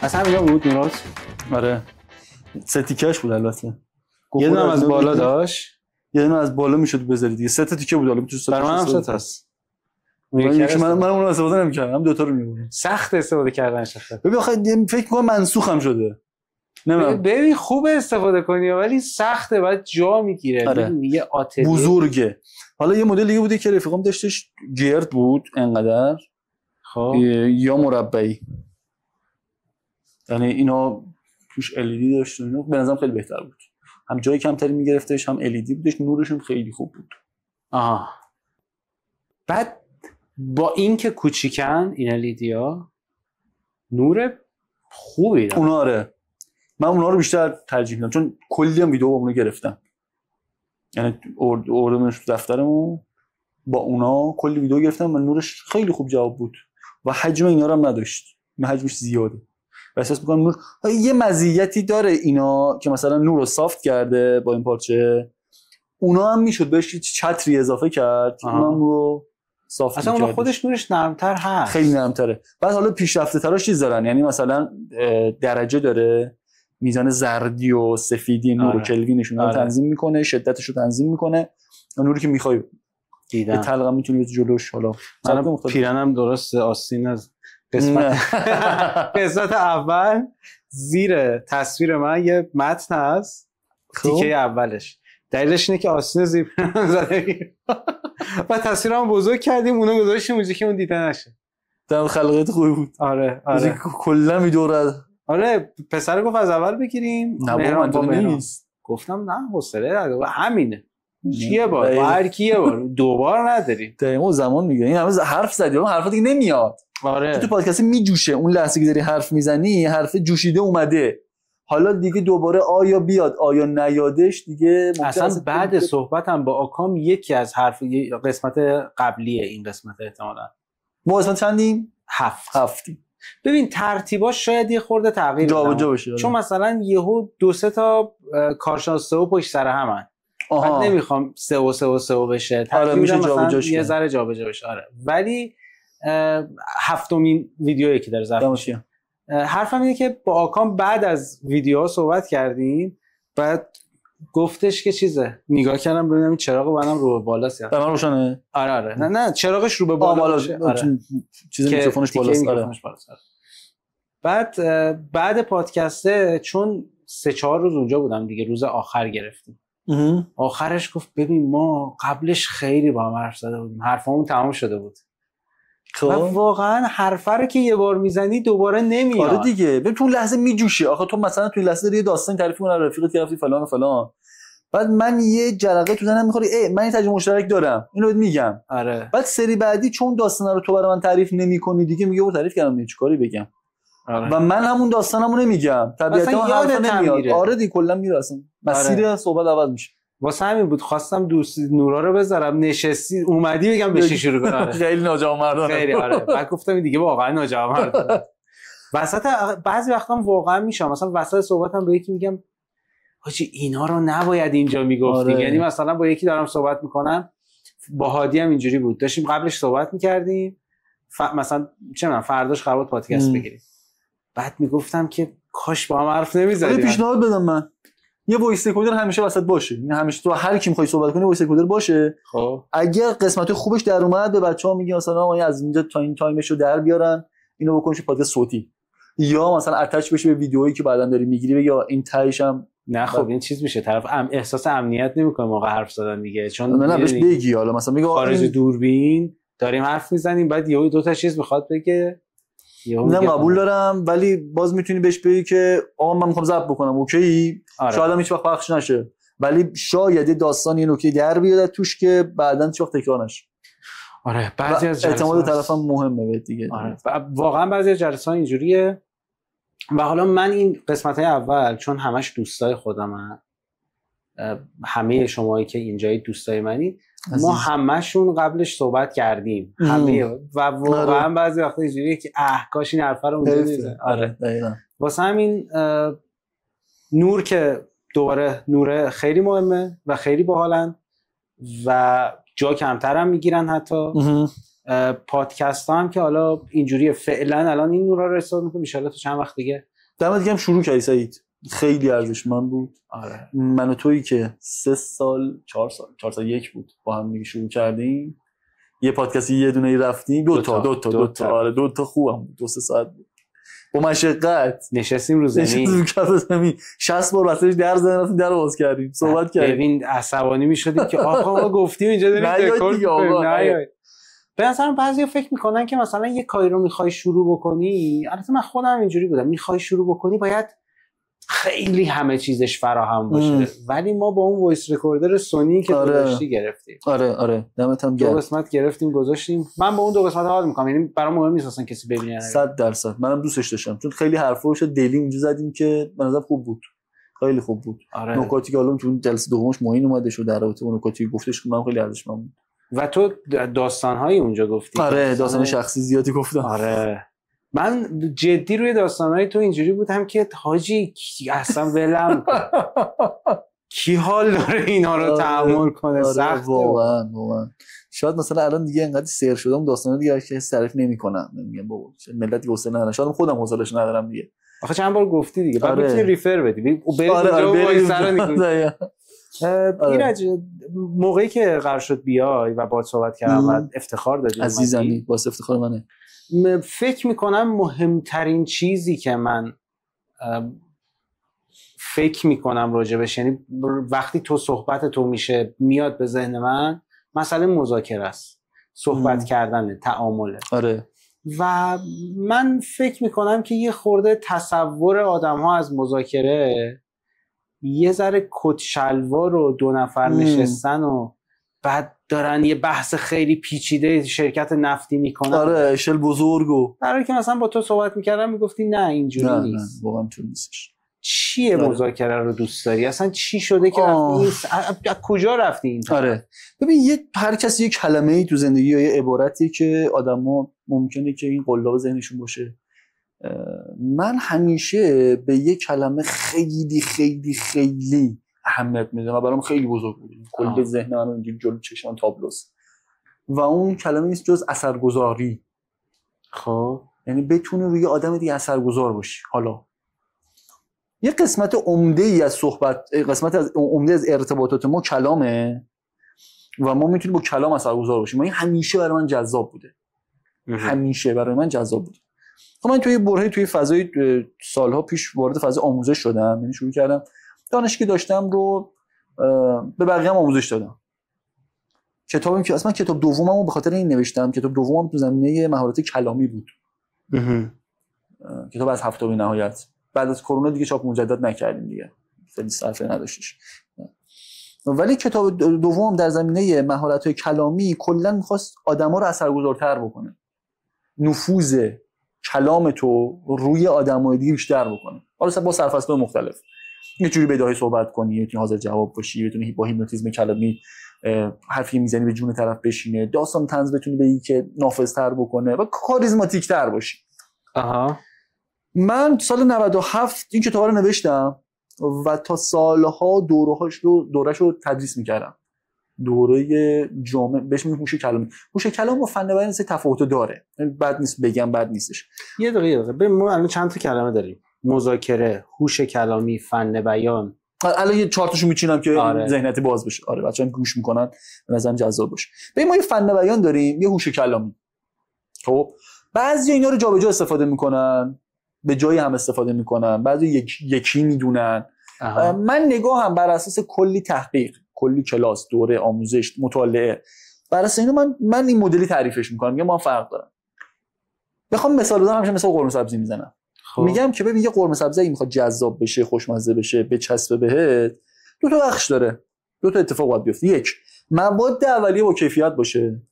اصلا اینا بود نورات. آره 3 تیکش بود البته. یه دونه از بالا داشت، یه دونه از بالا میشد بذاری دیگه. 3 تا تیکه بود. حالا میتونی برای من هم 3 تا است. من اون رو استفاده نمی‌کردم، هم 2 تا رو می‌بردم. سخت استفاده کردنش. ببین آخه فکر می‌کنم منسوخم شده. ببین خوب استفاده کنی ولی سخته، بعد جا میگیره. آره. یه آتلیه بزرگه. حالا یه مدل دیگه بوده که رفیقام داشتش، گرد بود انقدر، خب یا مربعی، یعنی اینا توش LED داشت. اینا به نظرم خیلی بهتر بود، هم جای کمتری میگرفتش، هم LED بودش، نورشون خیلی خوب بود. آها. بعد با این که کوچیکن این LED ها نور خوبی دارن. اونا آره، من اونا رو بیشتر ترجیح میدم چون کلی هم ویدیو با اونا گرفتم. یعنی اوردمش تو دفترمون، با اونا کلی ویدیو گرفتم و نورش خیلی خوب جواب بود و حجم اینا رو هم نداشت. این حجمش زیاده و احساس می‌کنم نور یه مزیتی داره اینا که مثلا نور رو سافت کرده با این پارچه. اونا هم میشد بهش چتری اضافه کرد، اونم رو صاف اصلا اون خودش نورش نرمتر هست، خیلی نرمتره. بعد حالا پیشرفته تراش چیز دارن، یعنی مثلا درجه داره، میزان زردی و سفیدی نور و کلوینشون رو تنظیم میکنه، شدتش رو تنظیم میکنه، نوری که میخوای دیدم. طلقه میتونی جلوش. حالا من پیرنم درست آستین از قسمت اول زیر تصویر من یه متن هست، تیکه اولش دلیلش اینه که آستین زیر پیرنم زده و تصویرم بزرگ کردیم، اونو گذاشتیم اونجا که اون دیده نشه. در خلقیت خوبی بود. آره کلا میدوره. آره پسر گفت از اول بگیریم، نه با من نیست. گفتم نه حوصله همینه، یه بار هر کی یه بار، 2 بار نداریم. دقیقاً زمان میگه این همه حرف زدی، اون حرفا دیگه نمیاد. آره تو پادکست میجوشه، اون لحظه که داری حرف میزنی حرف جوشیده اومده، حالا دیگه دوباره آیا بیاد آیا نیادش دیگه. اصلا بعد صحبتم با آکام یکی از حرف قسمت قبلیه این قسمت احتمالاً ما قسمت چندیم؟ 7. ببین ترتیباش شاید یه خورده تغییر جابجا بشه، چون مثلا یهو 2-3 تا کارشناس سئو پشت سر همن. من نمیخوام سئو بشه، آره میشه جابجا شه، یه ذره جابجا بشه. آره ولی 7مین ویدیویی که داره ضبط میشه. حرفم اینه که با آکام بعد از ویدیوها صحبت کردیم، بعد گفتش که چیزه، نگاه کردم ببینم این چراغ منم رو بالاست. من روشنه؟ آره نه چراغش رو به بالا. آره. چیز میکروفونش بالاست. بعد پادکسته چون 3-4 روز اونجا بودم دیگه، روز آخر گرفتیم. آخرش گفت ببین ما قبلش خیلی با هم حرف زده بودیم، حرفمون تمام شده بود. و واقعا حرفه رو که یه بار میزنی دوباره نمیاد. آره دیگه، ببین تو لحظه میجوشه. آخه تو مثلا تو لحظه داری داستان تعریف می‌کنی، رفیقت رفتی فلان و فلان، بعد من یه جرقه تو ذهنم میخوره، من این تجربه مشترک دارم، اینو بهت میگم. آره. بعد سری بعدی چون داستانا رو تو برای من تعریف نمی‌کنی دیگه، میگه برو تعریف کردم چیکاری بگم. آره. و من همون داستانمو نمیگم، طبیعتا حرفا نمیاد. آره دیگه کلا میره اصلا مسیر صحبت عوض میشه. واسه همین بود خواستم دوست نورا رو بذارم، نشستی اومدی بگم بشین شروع کن. خیلی ناجوانمردانه. خیلی آره. بعد گفتم دیگه واقعا ناجوانمردانه. وسط بعضی وقتا واقعا میشم مثلا وسط صحبتم به یکی میگم حاجی اینا رو نباید اینجا میگفتی. یعنی مثلا با یکی دارم صحبت میکنم، با هادی هم اینجوری بود، داشتیم قبلش صحبت میکردیم مثلا چه من فرداش قرار بود پادکست بگیریم، بعد میگفتم که کاش با هم حرف نمیزدیم. پیشنهاد بدم من یه وایس رکوردر همیشه وسط باشه، یعنی همیشه تو هر کی میخوای صحبت کنی وایس رکوردر باشه. خب اگر قسمت خوبش در اومد به بچه‌ها میگی مثلا آقا از اینجا تا این تایمشو در بیارن، اینو بکنش پادکست صوتی، یا مثلا اتچ بشه به ویدیویی که بعداً داری میگیری، یا این تایش هم نه. خب این چیز میشه طرف احساس امنیت نمیکنه موقع حرف زدن دیگه، چون نه بهش بگی حالا مثلا میگه خارج دوربین داریم حرف میزنیم، بعد یهو 2 تا چیز میخواد بگه، نه قبول دارم، ولی باز میتونی بهش بگی که آقا من میخوام ضبط بکنم، اوکی. آره. شاید هم هیچ وقت پخش نشه، ولی شاید داستان یه نکته در بیاد توش که بعداً هیچ وقت تکرار نشه. آره بعضی از اعتماد طرفم مهمه دیگه. آره. واقعا بعضی از جلسات اینجوریه. و حالا من این قسمت‌های اول چون همش دوستای خودمن، همه شمایی که اینجای دوستای منی، ما همشون قبلش صحبت کردیم همه، و واقعا بعضی وقتا اینجوریه که کاش این حرفا رو اونجا میزنه. آره دقیقاً. واسه همین نور که دوباره نور خیلی مهمه و خیلی باحالن و جا کمتر هم میگیرن. حتی پادکست ها هم که حالا اینجوریه فعلا الان این نورا رو استفاده میکنم، ان شاءالله تو چند وقت دیگه دمت گرم شروع کردی سعید، خیلی ارزشمند بود. آره من و تویی که 3 سال 4 سال 1 بود با هم دیگه شروع کردیم، یه پادکستی یه دونه ای رفتیم، دو تا آره 2 تا خوبم بود، 2-3 ساعت بود با مشقت نشستیم رو زمین 60 بار واسش در زدن در باز کردیم صحبت کردیم. ببین عصبانی میشدیم که آقا ما گفتیم اینجا داریم رکورد کنیم. به نظرم بعضیا فکر میکنن که مثلا یه کاری رو میخوای شروع بکنی، البته من خودم اینجوری بودم، میخوای شروع بکنی باید خیلی همه چیزش فراهم باشه. ولی ما با اون وایس رکوردر سونی که گذاشتی گرفتیم. آره دمت هم گرم. 2 قسمت گرفتیم گذاشتیم. من با اون 2 قسمت حال میکنم، یعنی برام مهم نیست اصلا کسی ببینه. 100% منم دوستش داشتم چون خیلی حرفاشو دلی اونجا زدیم که به نظر خوب بود، خیلی خوب بود. نکاتی که الان تو جلسه دومش معین اومده شد در رابطه با نکاتی گفتش که من خیلی ارزشمند بود. و تو داستان‌های اونجا گفتی. آره داستان شخصی زیادی گفتم. آره من جدی روی داستان‌های تو اینجوری بودم که حاجی اصلا ولم کی حال داره اینا رو تحمل کنه. سخته واقعا. شاید مثلا الان دیگه انقدر سیر شدم داستانا دیگه که تعریف نمی‌کنم، میگم بابا ملت حوصله ندارن، شاید خودم حوصله‌اش ندارم دیگه. آخه چند بار گفتی دیگه بعد میتونی ریفر بدی برید اونجا وایس رو ایرج موقعی که قرار شد بیای و باهات صحبت کردم و افتخار دادی عزیزم، واسه افتخار منه. فکر میکنم مهمترین چیزی که من فکر میکنم راجبش، یعنی وقتی تو صحبت تو میشه میاد به ذهن من مسئله مذاکره است، صحبت کردن، تعامله. آره و من فکر میکنم که یه خورده تصور آدم ها از مذاکره یه ذره کت شلوار و 2 نفر نشستن و بعد دارن یه بحث خیلی پیچیده شرکت نفتی میکنن. آره اشل بزرگو برای که مثلا با تو صحبت میکردم میگفتی نه اینجوری نیست. نه واقعا تو نیستش. چیه مذاکره رو دوست داری؟ اصلا چی شده که رفتی از کجا رفتی این؟ آره ببین هر کسی یه کلمه‌ای تو زندگی یا یه عبارتی که آدما ممکنه که این قلاب ذهنشون باشه. من همیشه به یه کلمه خیلی خیلی خیلی اهمیت میدم و برام خیلی بزرگ بود. کل ذهن من اونجوری جلو چشمم تابلوست و اون کلمه نیست جز اثرگذاری. خب یعنی بتونی روی آدم دیگه اثرگذار باشی. حالا یه قسمت عمده از عمده از ارتباطات ما کلامه و ما میتونیم با کلام اثرگذار باشیم. این همیشه برای من جذاب بوده. همیشه برای من جذاب بوده. خب من توی فضای سالها پیش وارد فضای آموزش شدم. یعنی شروع کردم دانشگاه داشتم رو به بقیه هم آموزش دادم. کتابی که اصلا کتاب دوممو به خاطر این نوشتم. کتاب دومم تو زمینه مهارت کلامی بود. کتاب از هفته به نهایت. بعد از کرونا دیگه چاپ مجدد نکردیم دیگه. خیلی صرفه نداشتش. ولی کتاب دوم در زمینه مهارت‌های کلامی کلاً می‌خواست آدم‌ها رو اثرگذارتر بکنه. نفوذ کلام تو روی آدم‌های دیگه بیشتر بکنه. حالا با سرفصل‌های مختلف. یه جوری بداهه صحبت کنی، میتونی حاضر جواب باشی، میتونی با هیپنوتیزم کلامی حرفی میزنی به جون طرف بشینه، داستان طنز بتونی بگی که نافذتر بکنه و کاریزماتیک‌تر باشی. من سال 97 این کتاب رو نوشتم و تا سالها دوره‌اش رو تدریس می‌کردم. دوره جامع بهش میگن هوش کلامی. هوش کلام با فن بیان سه تفاوت داره. بد نیست بگم بد نیستش. یه دقیقه ببین ما الان چند تا کلمه داریم. مذاکره، هوش کلامی، فن بیان. الان یه 4 تاشو میچینم که ذهنیت باز بشه. آره بچه‌ها گوش میکنن به نظرم جذاب باشه. ببین ما یه فن بیان داریم، یه هوش کلامی. خب بعضی اینا رو جابجا استفاده میکنن، به جای هم استفاده میکنن، بعضی یکی میدونن. من نگاهم بر اساس کلی تحقیق، کلی کلاس، دوره آموزش، مطالعه، بر اساس اینو من این مدلی تعریفش میکنم. میگم ما فرق دارن. بخوام مثال بزنم همیشه مثال قرمه سبزی میزنم. میگم که ببین یه قرمه سبزی اگه میخواد جذاب بشه، خوشمزه بشه، بچسبه بهت، 2 تا بخش داره. 2 تا اتفاق باید بیفته. 1 مواد اولیه با کیفیت باشه.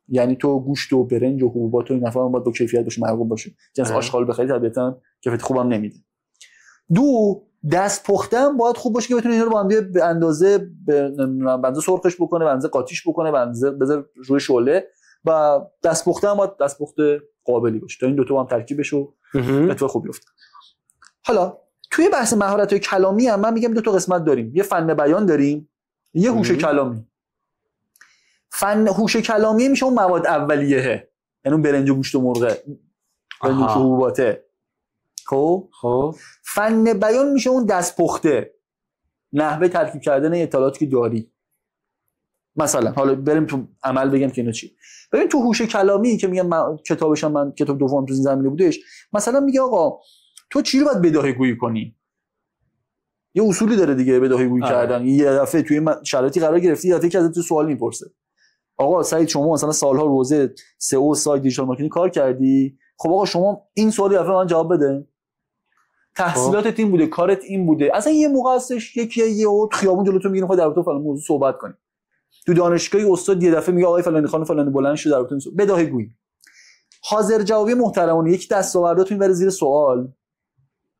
یعنی تو گوشت و برنج و حبوبات و این نفر باید با کیفیت باشه، مرغوب باشه. جنس آشغال بخری طبیعتا کیفیت خوبم نمیده. 2 دست پخته هم باید خوب باشه که بتونه اینا رو با هم به اندازه سرخش بکنه، به اندازه قاطیش بکنه، به اندازه بذار روی شعله و دست پخته هم باید دست پخته قابلی باشه تا این 2 تا با هم ترکیب بشه و اتفاق خوبی بیفته. حالا توی بحث مهارت‌های کلامی هم من میگم 2 تا قسمت داریم. یه فن بیان داریم، یه هوش کلامی. هوش کلامی میشه اون مواد اولیه، یعنی اون برنج و گوشت و مرغ، برنج و حبوباته. خب فن بیان میشه اون دستپخته، نحوه ترکیب کردن اطلاعاتی که داری. مثلا حالا بریم تو عمل بگم که اینا چی. ببین تو هوش کلامی که میگم من کتاب دوم تو این زمینه بودش، مثلا میگه آقا تو چی رو باید بداهه گویی کنی؟ یه اصولی داره دیگه بداهه گویی کردن. یه دفعه توی شرایطی قرار گرفتی، یه دفعه که ازت تو سوال میپرسه آقا سعید شما مثلا سالها حوزه سئو سایت دیجیتال مارکتینگ کار کردی، خب آقا شما این سوالی دفعه من جواب بده. تحصیلاتت این بوده، کارت این بوده، اصلا یه موقع هستش یه خیابون جلوتون میگیره خود در رابطه فلان موضوع صحبت کنی. تو دانشگاهی استاد یه دفعه میگه آقای فلانی خانم فلانی بلند شو در رابطه بداهه گویی. حاضر جوابی محترمانه، یک دستاورداتون بره زیر سوال،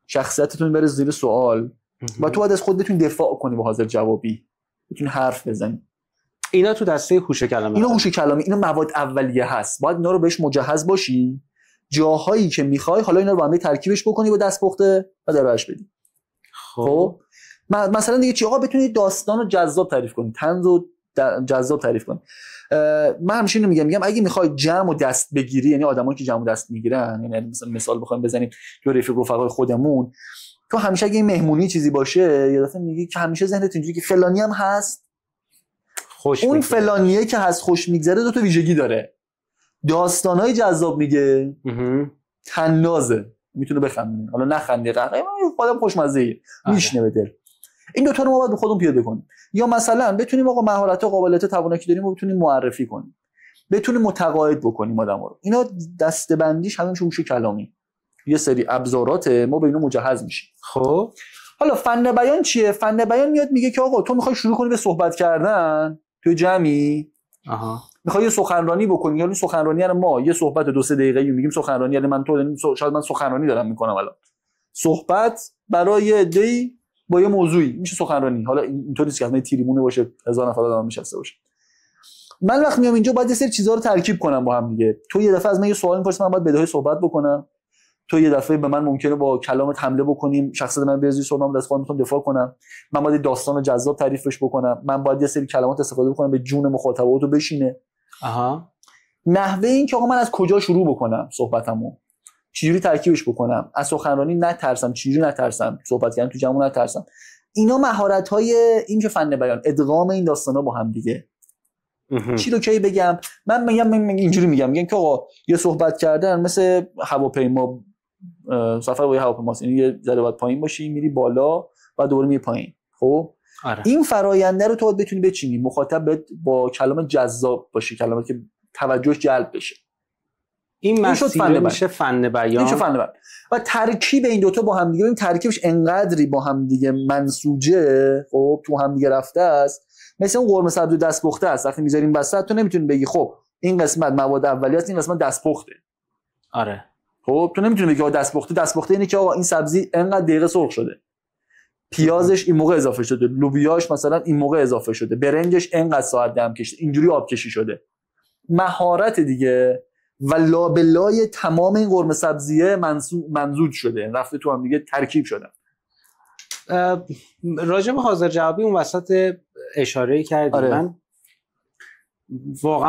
شخصیتتون بره زیر سوال و تو باید از خود بتونی دفاع کنی با حاضر جوابی، بتونی حرف بزنی. اینا تو دسته هوش کلامی، اینا هوش کلامی، اینا مواد اولیه هست، باید اینا رو بهش مجهز باشی. جاهایی که میخوای حالا اینا رو با هم ترکیبش بکنی با دست پخته و درش بدی. خب مثلا دیگه چی آقا بتونی داستان رو جذاب تعریف کنی، طنز رو جذاب تعریف کنی. من همیشه اینو میگم اگه میخوای جمع و دست بگیری، یعنی آدمایی که جمع و دست میگیرن، یعنی مثال بخوایم بزنیم تو رفیق رفقای خودمون، تو همیشه اگه این مهمونی چیزی باشه یه دفعه میگی که همیشه ذهنت اینجوری که فلانی هم هست، اون فلانیه که هست خوش میگذره، دو تا ویژگی داره، داستانای جذاب میگه، طنازه، میتونه بخندونه، حالا نخنده قهقه خودم خوشمزه میشنه به دل. این دو تا رو ما باید به خودمون پیاده کنیم. یا مثلا بتونیم آقا مهارت و قابلیت توانایی داریم و بتونیم معرفی کنیم، بتونیم متقاعد بکنیم آدما رو. اینا دسته‌بندیش همین هوش کلامی، یه سری ابزارات ما به اینا مجهز میشیم. خب حالا فن بیان چیه؟ فن بیان میاد میگه که آقا تو میخوای شروع کنی به صحبت کردن تو جمعی، میخوای یه سخنرانی بکنی، یعنی سخنرانی رو ما یه صحبت 2-3 دقیقه‌ای میگیم سخنرانی، یعنی شاید من سخنرانی دارم میکنم الان، صحبت برای دی با یه موضوعی میشه سخنرانی. حالا اینطوری نیست که مثلا تریبونه باشه 1000 نفر آدم نشسته باشه. من وقتی میام اینجا باید یه سری چیزا رو ترکیب کنم با هم دیگه. تو یه دفعه از من یه سوال می‌پرسی، من باید بداهه صحبت بکنم. تو یه دفعه به من ممکنه با کلامت حمله بکنیم، شخصیت من بریزی سرم دست خودم دفاع کنم. من باید داستان جذاب تعریفش بکنم. من باید یه سری کلمات استفاده بکنم به جون مخاطباتو بشینه. نحوه این که آقا من از کجا شروع بکنم صحبتمو، چجوری ترکیبش بکنم، از سخنرانی نترسم، چجوری نترسم، صحبت کردن تو جمع نترسم. اینا مهارت‌های این که فن بیان، ادغام این داستانا با هم دیگه. چی رو کی بگم؟ من میگم اینجوری میگم که آقا یه صحبت کردن مثل هواپیما، سفر با هواپیماست، یعنی یه ذره باید پایین باشی میری بالا و دوباره میری پایین. خب این فراینده رو تو باید بتونی بچینی، مخاطب با کلام جذاب باشه، کلماتی که توجهش جلب بشه. این مسیر میشه فن بیان. و ترکیب این دوتا با هم دیگه، این ترکیبش انقدری با هم دیگه منسوجه، خب تو هم دیگه رفته است، مثل اون قرمه سبزی دستپخته است. وقتی میذاریم وسط تو نمیتونی بگی خب این قسمت مواد اولیه است، این قسمت دستپخته. آره خب تو نمیتونی بگی دستپخته اینه که آقا این سبزی انقدر دقیقه سرخ شده، پیازش این موقع اضافه شده، لوبیاش مثلا این موقع اضافه شده، برنجش انقدر ساعت دم کشیده، اینجوری آب کشی شده. مهارت دیگه و لابلای تمام این قرمه سبزیه ممزوج شده، رفته تو هم دیگه ترکیب شدن. راجع به حاضر جوابی اون وسط اشاره کردی. آره.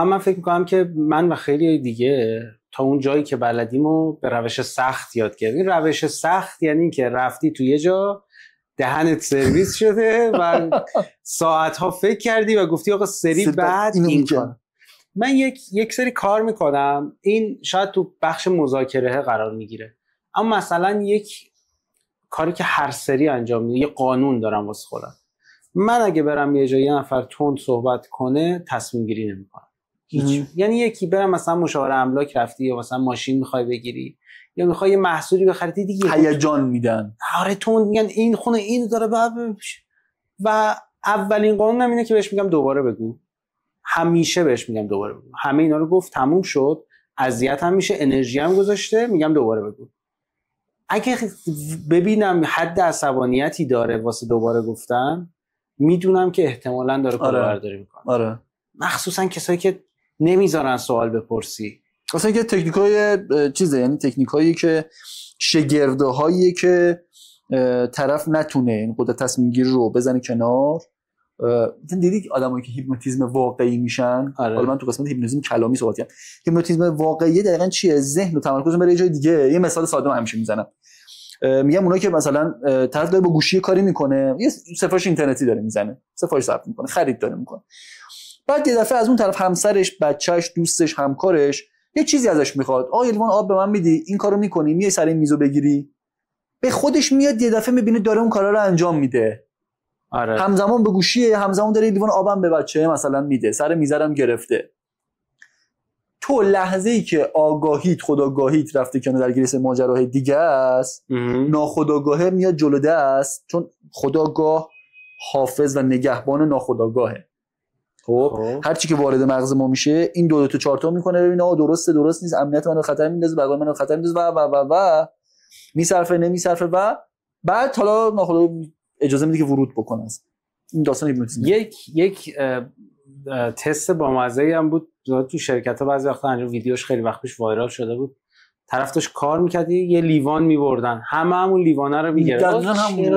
من فکر میکنم که من و خیلی دیگه تا اون جایی که بلدیمو به روش سخت یاد گرفتیم. روش سخت یعنی که رفتی تو یه جا دهنت سرویس شده و ساعتها فکر کردی و گفتی آقا سری بعد این کار. من یک سری کار میکنم، این شاید تو بخش مذاکره قرار میگیره، اما مثلا یک کاری که هر سری انجام میده، یه قانون دارم واسه خودم. من اگه برم یه جایی یه نفر تند صحبت کنه تصمیم گیری نمیکنم هیچ. یعنی یکی برم مثلا مشاوره املاک رفتی یا مثلا ماشین میخوای بگیری یا میخوای یه محصولی بخری دیگه هیجان میدن، آره تند میگن این خونه این داره و اولین قانونم اینه که بهش میگم دوباره بگو. همیشه بهش میگم دوباره بگو. همه اینا رو گفت تموم شد، اذیت هم میشه، انرژی هم گذاشته، میگم دوباره بگو. اگه ببینم حد عصبانیتی داره واسه دوباره گفتن، میدونم که احتمالاً داره کار برداری میکنه. آره. مخصوصا کسایی که نمیذارن سوال بپرسی. اصلا که تکنیکای چیزه، یعنی تکنیکایی که شگردهایی که طرف نتونه این قدرت تصمیم گیری رو بزنه کنار. دیدی آدمایی که هیپنوتیزم واقعی میشن؟ آره. حالا من تو قسمت هیپنوتیزم کلامی صحبت کردم. هیپنوتیزم واقعی دقیقاً چیه؟ ذهن رو تمرکز بره یه جای دیگه. یه مثال ساده من همیشه میزنم. میگم اونایی که مثلا طرف داره با گوشی کاری میکنه، یه سفارش اینترنتی داره میزنه، سفارش ثبت میکنه، خرید داره میکنه، بعد یه دفعه از اون طرف همسرش، بچهش، دوستش، همکارش یه چیزی ازش میخواد، یه لیوان آب به من میدی، این کارو میکنی، میای سر این میزو بگیری، به خودش میاد یه دفعه میبینه داره اون کارا رو انجام میده. آره. همزمان به گوشیه، همزمان داره لیوان آبم به بچه مثلا میده، سر میزرم گرفته. تو لحظه‌ای که آگاهیت، خودآگاهیت رفته کنار درگیر ماجراهای دیگه است، ناخودآگاهه میاد جلو دست، چون خودآگاه حافظ و نگهبان ناخودآگاهه. خب هر چی که وارد مغز ما میشه این دو تا 4 تا میکنه، ببینه درسته درست نیست، امنیت منو خطر میندازه، بقای منو خطر میندازه و میصرفه نمیصرفه و بعد حالا ناخودآگاه اجازه میده که ورود بکنه. این داستان هیپنوتیزم. یک تست بامزه‌ای هم بود تو شرکت‌ها، بعضی وقتا انجام ویدیوش خیلی وقت پیش وایرال شده بود. طرف داشت کار می‌کرد، یه لیوان می‌بردن، همون لیوانه رو می‌گرفت. دقیقاً همینه.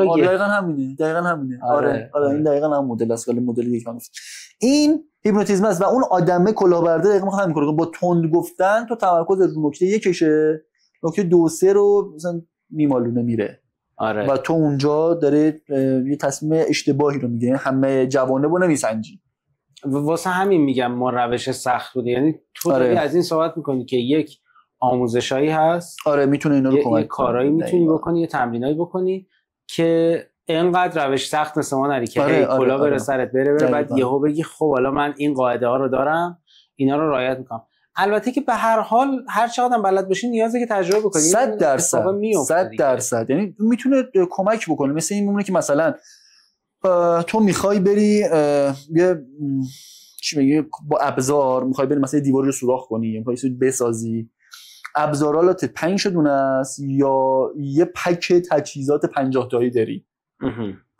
آره این دقیقاً هم مدل است، ولی مدل دیگه نیست. این هیپنوتیزم است و اون آدمه کلاهبرده دقیقاً همین کارو با تند گفتن تو تمرکز رو نکته یکشه، نکته 2 3 رو مثلا میمالونه میره. آره. و تو اونجا داره یه تصمیم اشتباهی رو میگیره، همه جوانب رو نمیسنجی. واسه همین میگم ما روش سخت بوده، یعنی تو داری از این صحبت میکنی که یک آموزشایی هست، آره میتونه اینا رو کمک کنه، کارایی میتونی بکنی، یه تمرینایی بکنی که اینقدر روش سخت مثل ما نری که کلا بره سرت بره بعد یهو بگی خب حالا من این قاعده ها رو دارم، اینا رو رعایت میکنم. البته که به هر حال هر چقدر بلد باشی نیازه که تجربه بکنی. 100% یعنی میتونه کمک بکنه. مثل این میمونه که مثلا تو میخوای بری یه چی میگه با ابزار میخوای بری مثلا دیواری رو سوراخ کنی، میخوای بسازی، ابزارالات 5 دونه است یا یه پک تجهیزات 50 تایی داری،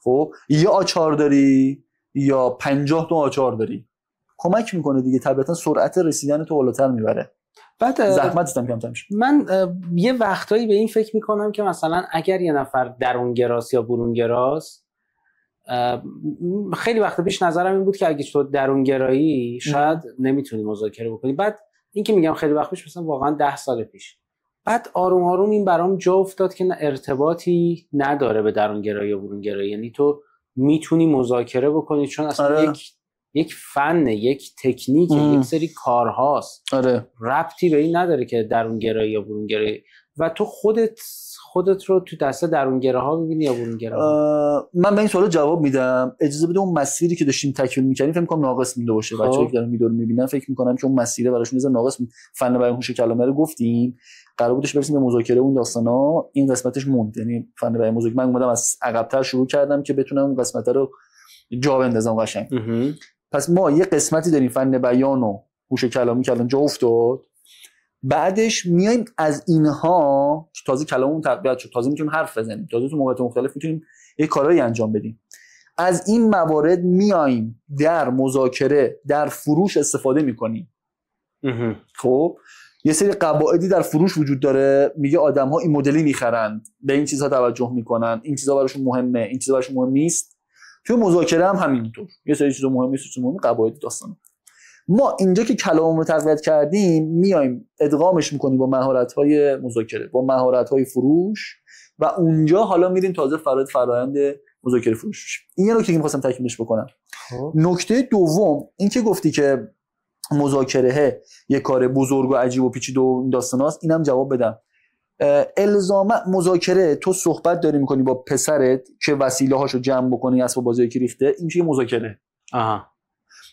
خب یا آچار داری یا 50 تا آچار داری، کمک میکنه دیگه، طبیعتا سرعت رسیدن تو بالاتر میبره، بعد زحمتت هم کمتر میشه. من یه وقتایی به این فکر میکنم که مثلا اگر یه نفر درونگراست یا برونگراست، خیلی وقت پیش نظرم این بود که اگه تو درونگرایی شاید نمیتونی مذاکره بکنی. بعد این که میگم خیلی وقت پیش، مثلا واقعا 10 سال پیش، بعد آروم آروم این برام جا افتاد که ارتباطی نداره به درونگرایی یا برونگرایی، یعنی تو میتونی مذاکره بکنی، چون اصلا یک فن، یک تکنیک، یک سری کارهاست، ربطی به این نداره که درونگرایی یا برونگرایی، و تو خودت رو تو دسته درونگراها می‌بینی یا برونگراها؟ من به این سوال جواب میدم. اجازه بده اون مسیری که داشتیم تکمیل می‌کردیم فکر می‌کنم ناقص مونده باشه. بچه‌ها که دارن ویدیو رو می‌بینن فکر می‌کنم که اون مسیر براشون ناقص فن بیان هوش کلمه رو گفتیم، قرار بودش برسیم به مذاکره اون داستانا، این قسمتش موند. یعنی فن بیان مذاکره من اومدم از عقب‌تر شروع کردم که بتونم اون قسمت رو جا بندازم قشنگ. پس ما یه قسمتی داریم فن بیان و هوش کلامی که الان جا افتاد، بعدش میایم از اینها تازه کلاممون تقویت شد، تازه میتونیم حرف بزنیم، تازه تو موقعیت مختلف میتونیم یه کارایی انجام بدیم. از این موارد میایم در مذاکره، در فروش استفاده میکنیم. خب یه سری قواعدی در فروش وجود داره، میگه آدم‌ها این مدلی میخرند، به این چیزها توجه میکنن، این چیزا براشون مهمه، این چیزا براشون مهم نیست. تو مذاکره هم همینطور، یه سری چیزا مهمه، یه سری مهمه، قواعد داستان. ما اینجا که کلاممون رو تقویت کردیم میایم ادغامش میکنیم با مهارت‌های مذاکره، با مهارت‌های فروش، و اونجا حالا میریم تازه فرآیند مذاکره فروش. این یه نکته که می‌خواستم تکمیلش بکنم. نکته دوم این که گفتی که مذاکره یه کار بزرگ و عجیب و پیچیده و این داستاناست، اینم جواب بدم. الزاما مذاکره تو صحبت داری می‌کنی با پسرت که وسیله‌هاشو جمع بکنی، اسباب بازی که ریخته، این میشه مذاکره.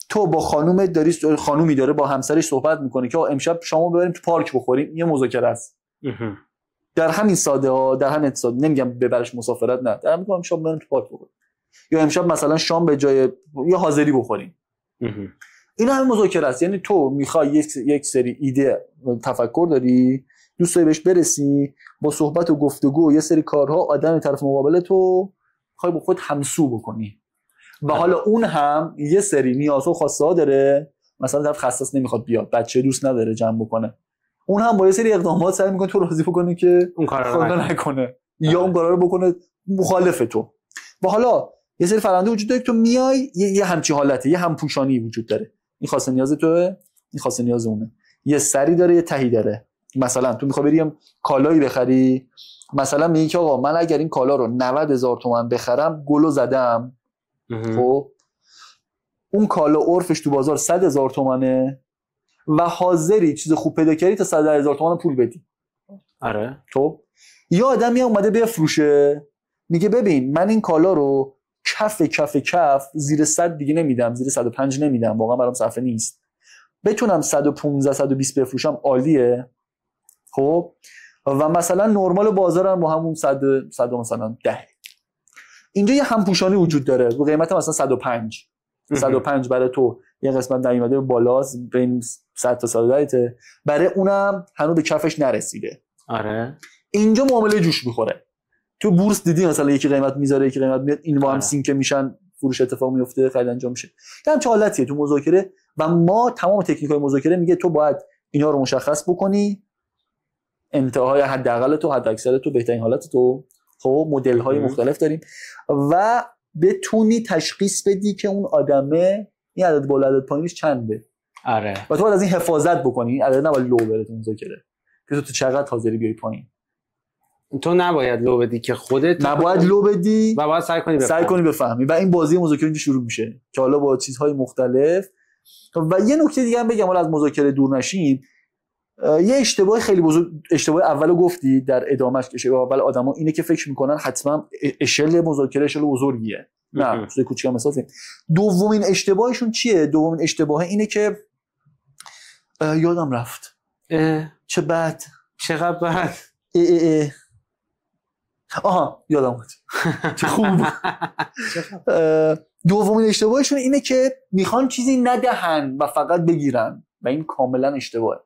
تو با خانومت داری، خانومی داره با همسرش صحبت میکنه که امشب شامو ببریم تو پارک بخوریم، یه مذاکره است. در همین ساده ها، در همین ساده، نمیگم ببرش مسافرت، نه، در همین شام بریم تو پارک بخوریم، یا امشب مثلا شام به جای یه حاضری بخوریم. اینا هم مذاکره است. یعنی تو میخوای یک سری ایده، تفکر داری، دوست داری بهش برسی، با صحبت و گفتگو یه سری کارها آدم طرف مقابل تو میخوای با خود همسو بکنی، و حالا اون هم یه سری نیازها و خواسته ها داره، مثلا طرف خصاص نمیخواد بیاد، بچه دوست نداره جمع بکنه، اون هم با یه سری اقدامات سعی میکنه تو راضی بکنه که اون کارا نکنه یا اون کارا رو بکنه مخالف تو. و حالا یه سری فرآیند وجود داره که تو میای یه همچین حالته، یه همپوشانی وجود داره، این خواسته نیاز توئه، این خواسته نیاز اونه، یه سری داره، یه تهی داره. مثلا تو میخوای بریم کالایی بخری، مثلا میگه که آقا من اگر این کالا رو 90,000 تومان بخرم گلو زدم، خب اون کالا عرفش تو بازار 100,000 تومانه و حاضری چیز خوب پیدا کردی تا 110,000 تومان پول بدی. آره. خب یه آدمی اومده بفروشه، میگه ببین من این کالا رو کف زیر 100 دیگه نمیدم، زیر 105 نمیدم، واقعا برام صفحه نیست، بتونم 115 120 بفروشم عالیه. خب و مثلا نرمال بازارم با همون 100 مثلا 10. اینجا یه همپوشانی وجود داره رو قیمت مثلا 105 برای تو یه قسمت نیومده بالاست بین 100 تا 110 برای اونم هنوز به کفش نرسیده. آره. اینجا معامله جوش میخوره. تو بورس دیدی مثلا یکی قیمت میذاره یکی قیمت میاد، این با هم سینک میشن، فروش اتفاق میفته، خرید انجام میشه. یه چه حالتیه تو مذاکره و ما تمام تکنیک‌های مذاکره میگه تو باید اینا رو مشخص بکنی، انتهای حداقل تو، حد اکثر تو، بهترین حالت تو. خب مدل‌های مختلف داریم و بتونی تشخیص بدی که اون آدمه این عدد بالا عدد پایینش چنده. آره. و تو باید از این حفاظت بکنی، عدد نباید لو بره تو مذاکره که تو چقدر حاضری بیای پایین. تو نباید لو بدی که خودت نباید لو بدی و باید سعی کنی بفهمی و این بازی مذاکره اینجا شروع میشه که حالا با چیزهای مختلف. و یه نکته دیگه هم بگم، حالا از مذاکره دور نشیم، یه اشتباه خیلی بزرگ، اشتباه اولو گفتی در ادامهش، اشتباه اول آدما اینه که فکر میکنن حتما اشل مذاکره اشل بزرگیه. نه چیز کوچیک هم اساسه. دومین اشتباهشون چیه؟ دومین اشتباه اینه که یادم رفت چه بد، چقدر بد. آها یادم اومد چه خوب. دومین اشتباهشون اینه که میخوان چیزی ندهن و فقط بگیرن و این کاملا اشتباهه.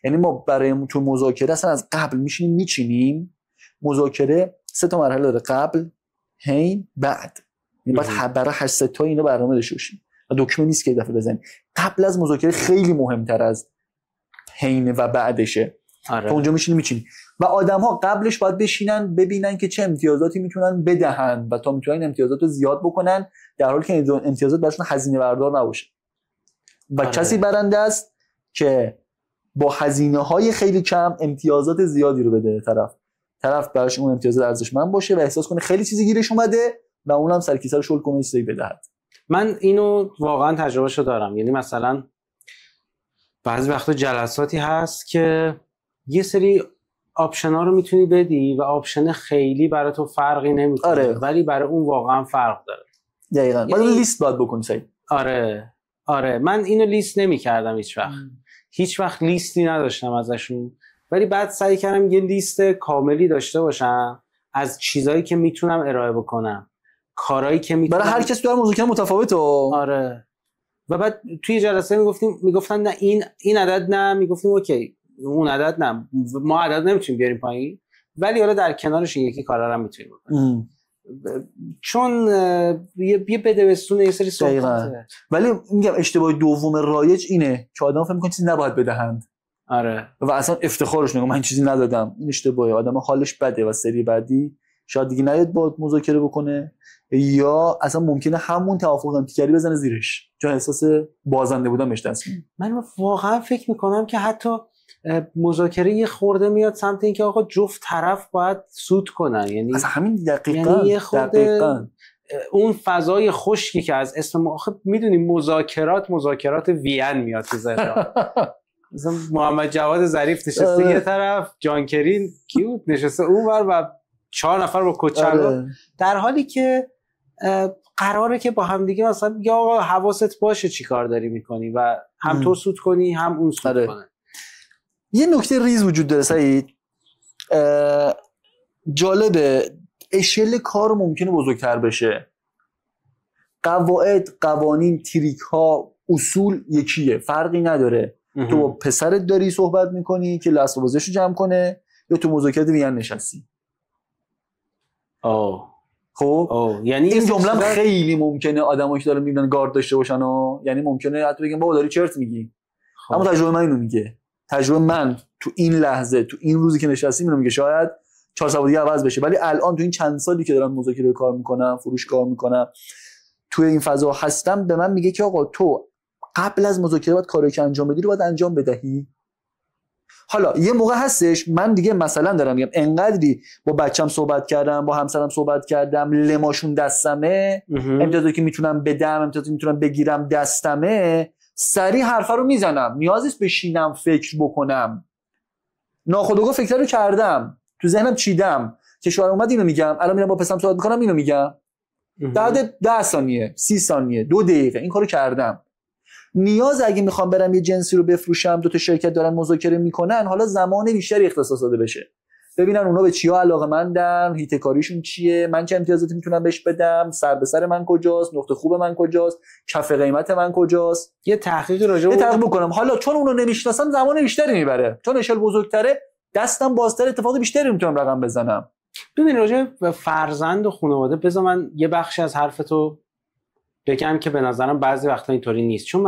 یعنی ما برای تو مذاکره اصلا از قبل میچینیم مذاکره 3 تا مرحله داره، قبل، حین، بعد. یعنی بعد برای هر 3 تا اینو برنامه داشته باشی و دکمه نیست که دفعه بزنی. قبل از مذاکره خیلی مهمتر از حین و بعدشه. آره. تو اونجا میچینی و آدم‌ها قبلش باید بشینن ببینن که چه امتیازاتی میتونن بدهن و تا میتونن امتیازات رو زیاد بکنن، در حالی که امتیازات براشون هزینه بردار نباشه. و آره. کسی برنده است که با هزینه‌های خیلی کم امتیازات زیادی رو بده طرف براش اون امتیازات ارزشمند باشه و احساس کنه خیلی چیزی گیرش اومده و اونم سر کیسه رو شل کنه چیزی بدهد. من اینو واقعا تجربهشو دارم. یعنی مثلا بعضی وقتا جلساتی هست که یه سری آپشنا رو میتونی بدی و آپشن خیلی برای تو فرقی نمیکنه. آره. ولی برای اون واقعا فرق داره. دقیقاً. باید لیست باید بکنی سعید. آره من اینو لیست نمی‌کردم هیچ وقت لیستی نداشتم ازشون، ولی بعد سعی کردم یه لیست کاملی داشته باشم از چیزایی که میتونم ارائه بکنم، کارهایی که میتونم. برای هر کس تو مذاکره متفاوته. آره. و بعد توی جلسه میگفتن نه این عدد نه، میگفتیم اوکی اون عدد نه، ما عدد نمیتونیم بیاریم پایین، ولی حالا در کنارش این یکی کارا رو میتونیم بکنیم. چون یه بدبستون یه سری صحبته. ولی میگم اشتباه دوم رایج اینه که آدم فکر میکنه چیزی نباید بدهند. آره. و اصلا افتخارش میگه من چیزی ندادم. این اشتباهه. آدم حالش بده و سری بعدی شاید دیگه نیاد با مذاکره بکنه یا اصلا ممکنه همون توافق امتیازی بزنه زیرش چون احساس بازنده بودن بهش دست میده. من واقعا فکر میکنم که حتی مذاکره یه خورده میاد سمت اینکه آقا جفت طرف باید سود کنن. یعنی اصلا همین دقیقاً یعنی یه خورده اون فضای خشکی که از اسم آخه میدونیم مذاکرات وین میاد تو ذهن. مثلا محمد جواد ظریف نشسته یه طرف، جان کرین کیوت نشسته اونور و 4 نفر با کچل، در حالی که قراره که با هم دیگه مثلا یا آقا حواست باشه چی کار داری میکنی و هم تو سود کنی هم اون سود کنه. یه نکته ریز وجود داره سعید، جالبه، اشل کار ممکنه بزرگتر بشه، قواعد، قوانین، تریک ها، اصول یکیه، فرقی نداره. تو با پسرت داری صحبت میکنی که لحظه بازیشو جمع کنه یا تو مذاکرات وین نشستی. خب یعنی این جمله خیلی ممکنه آدمایی که دارن میبینن گارد داشته باشن و یعنی ممکنه حتی بگن بابا داری چرت میگی. اما تجربه من اینو میگه، تجربه من تو این لحظه تو این روزی که نشستیم اینو میگه. شاید 4 سال دیگه عوض بشه ولی الان تو این چند سالی که دارم مذاکره کار میکنم، فروش کار میکنم، تو این فضا هستم، به من میگه که آقا تو قبل از مذاکره باید کاری که انجام بدی رو باید انجام بدهی. حالا یه موقع هستش من دیگه مثلا دارم میگم انقدری با بچم صحبت کردم، با همسرم صحبت کردم، لماشون دستمه، امتیازی که میتونم بدم، امتیازی میتونم بگیرم دستمه، سریع حرفا رو میزنم، نیازی نیست بشینم فکر بکنم. ناخودآگاه فکر رو کردم، تو ذهنم چیدم که شوهر اومد اینو میگم، الان میرم با پسرم صحبت میکنم اینو میگم، بعد 10 ثانیه 30 ثانیه 2 دقیقه این کارو کردم. نیاز اگه میخوام برم یه جنسی رو بفروشم، 2 تا شرکت دارن مذاکره میکنن، حالا زمان بیشتری اختصاص داده بشه، ببینن اونا به چیا علاقه‌مندن، هیته کاریشون چیه، من چه امتیازاتی میتونم بهش بدم، سر به سر من کجاست، نقطه خوب من کجاست، کف قیمت من کجاست، یه تحقیق راجع به تحقیق بکنم. حالا چون اونو نمیشناسم زمان بیشتری میبره، چون اشل بزرگتره دستم بازتر، اتفاق بیشتری میتونم رقم بزنم. ببین راجع به فرزند و خانواده بذار من یه بخشی از حرفتو بگم که به نظرم بعضی وقتا اینطوری نیست. چون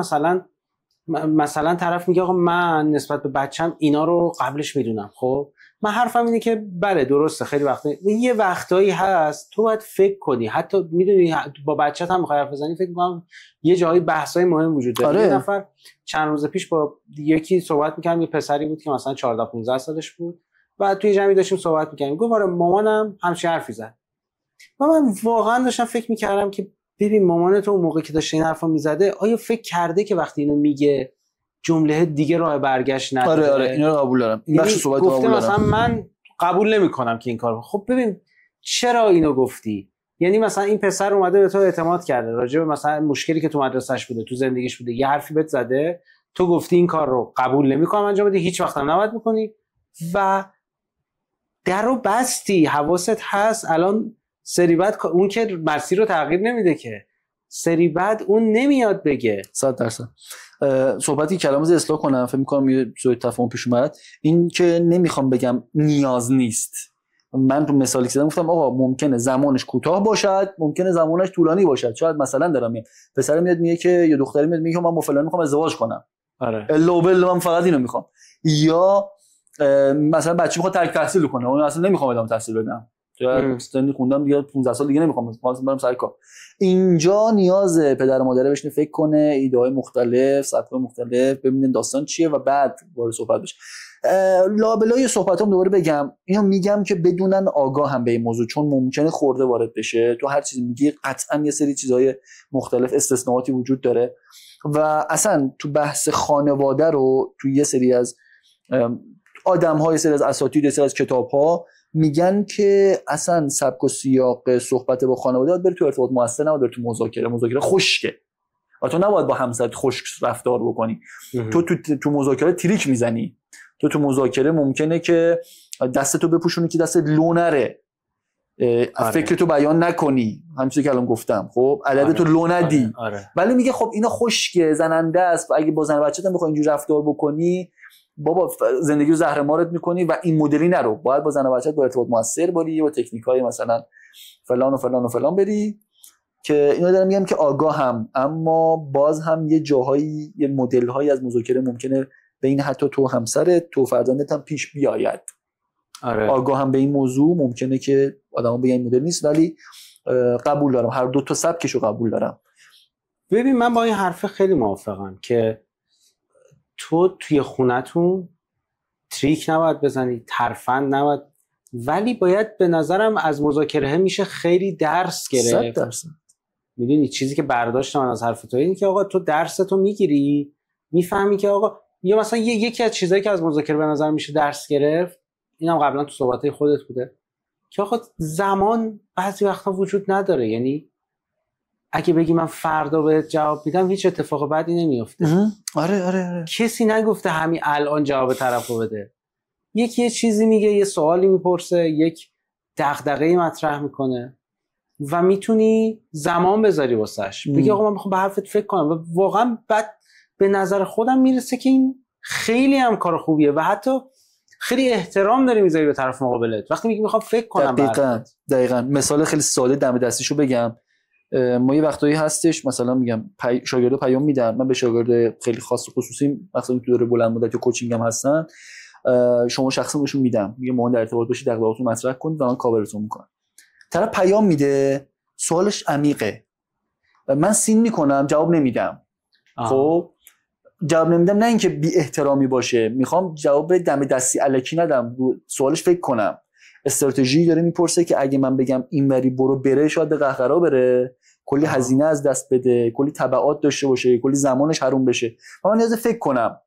مثلا طرف میگه آقا من نسبت به بچم اینا رو قبلش میدونم، خب من حرفم اینه که بله درسته خیلی وقتا یه وقتایی هست تو باید فکر کنی، حتی میدونی با بچت هم میخوای حرف بزنی، فکر می‌کنم یه جایی بحثای مهم وجود داره. آره. یه نفر چند روز پیش با یکی صحبت می‌کردم، یه پسری بود که مثلا 14 15 سالش بود، بعد توی جمعی داشتیم صحبت می‌کردیم، گفت آره مامانم همچین حرفی زد. و من واقعا داشتم فکر می‌کردم که ببین مامانت اون موقع که داشته این حرفو میزده آیا فکر کرده که وقتی اینو میگه جمله دیگه راه برگشت نداره؟ آره اینا رو قبول دارم، این بخش صحبت قبول دارم. مثلا من قبول نمی‌کنم که این کارو. خب ببین چرا اینو گفتی؟ یعنی مثلا این پسر اومده به تو اعتماد کرده، راجع به مثلا مشکلی که تو مدرسه‌اش بوده، تو زندگیش بوده، یه حرفی بهت زده، تو گفتی این کار رو قبول نمی‌کنم انجام بدی، هیچ وقت هم نباید می‌کنی و درو بستی. حواست هست الان سری بعد اون که مسیر رو تغییر نمیده که، سری بعد اون نمیاد بگه 100%. صحبتی کلامو اصلاح کنم، فکر می‌کنم یه سوء تفاهم پیش اومد. این که نمیخوام بگم نیاز نیست، من تو مثالی که زدم گفتم آقا ممکنه زمانش کوتاه باشد، ممکنه زمانش طولانی باشد. شاید مثلا دارم میگم پسر میاد میگه که یا دختری میاد میگه من با فلان میخوام ازدواج کنم، آره الا و بل من فقط اینو میخوام، یا مثلا بچه میخواد ترک تحصیل کنه، اون اصلا نمیخوام ادامه تحصیل بدم، یا سنی خوندم دیگه 15 سال دیگه نمیخوام مثلا برم سر کار. اینجا نیاز پدر و مادر بشینه فکر کنه، ایده‌های مختلف، سبک‌های مختلف، ببینن داستان چیه و بعد وارد صحبت بشه. لابلای صحبتام دوباره بگم اینو میگم که بدونن آگاه هم به این موضوع، چون ممکنه خورده وارد بشه. تو هر چیزی میگی قطعا یه سری چیزهای مختلف استثناءاتی وجود داره و اصلا تو بحث خانواده رو تو یه سری از آدم‌های، سری از اساتید، سری از کتاب‌ها میگن که اصلا سبک و سیاق صحبت با خانواده باید بری تو ارتباط موثر، نباید بری تو مذاکره خشکه و تو نباید با همسرت خشک رفتار بکنی. تو مذاکره تریک میزنی، تو مذاکره ممکنه که دستتو بپوشونی که دستت لو نره، فکرتو بیان نکنی، همچنین که الان گفتم، خب عددتو لو ندی. ولی میگه خب اینا خشکه، زننده است و اگه با زن بچه‌ت هم بخوای اینجوری رفتار بکنی بابا زندگی رو زهر مارت میکنی و این مدلی نرو، باید با زن و بچه‌ت با ارتباط موثر بری، با تکنیکای مثلا فلان و فلان و فلان بری. که اینا دارم میگم که آگاه هم، اما باز هم یه جاهایی یه مدل‌هایی از مذاکره ممکنه بین حتی تو همسرت، تو فرزندت هم پیش بیاید. آره. آگاه هم به این موضوع ممکنه که آدما بگن این مدل نیست، ولی قبول دارم هر دو تا سبکشو قبول دارم. ببین من با این حرف خیلی موافقم که تو توی خونتون تریک نباید بزنی، ترفند نباید، ولی باید به نظرم از مذاکره میشه خیلی درس گرفت. 100%. میدونی چیزی که برداشتم از حرف تو اینه که آقا تو درستو میگیری، میفهمی که آقا، یا مثلا یکی از چیزایی که از مذاکره به نظر میشه درس گرفت، اینم قبلا تو صحبتای خودت بوده، که آقا زمان بعضی وقتا وجود نداره. یعنی اگه بگی من فردا بهت جواب میدم هیچ اتفاق بدی نمیفته. آره. کسی نگفته همین الان جواب طرفو بده. یکی یه چیزی میگه، یه سوالی میپرسه، یک دغدغه‌ای مطرح میکنه و میتونی زمان بذاری واسش، بگی آقا من میخوام به حرفت فکر کنم و واقعا بعد به نظر خودم میرسه که این خیلی هم کار خوبیه و حتی خیلی احترام داری میذاری به طرف مقابلت وقتی میگی میخوام فکر کنم. دقیقاً مثال خیلی ساده دم دستیشو بگم. ما یه وقتایی هستش مثلا میگم شاگردا پیام میدن، من به شاگرد خیلی خاص و خصوصی مثلا تو دوره بلند مدت یا کوچینگ هم هستن، شما شخصا بهشون میدم، میگم ما در ارتباط باشید، دغدغه‌تون مطرح کنید و من کاورتون میکنم. طرف پیام میده، سوالش عمیقه، من سین میکنم، جواب نمیدم. خب جواب نمیدم نه اینکه بی احترامی باشه، میخوام جواب دم دستی الکی ندم، سوالش فکر کنم. استراتژی داره میپرسه که اگه من بگم اینوری برو بره شاید به قهقرا بره، کلی هزینه از دست بده، کلی تبعات داشته باشه، کلی زمانش حروم بشه. من نیاز فکر کنم،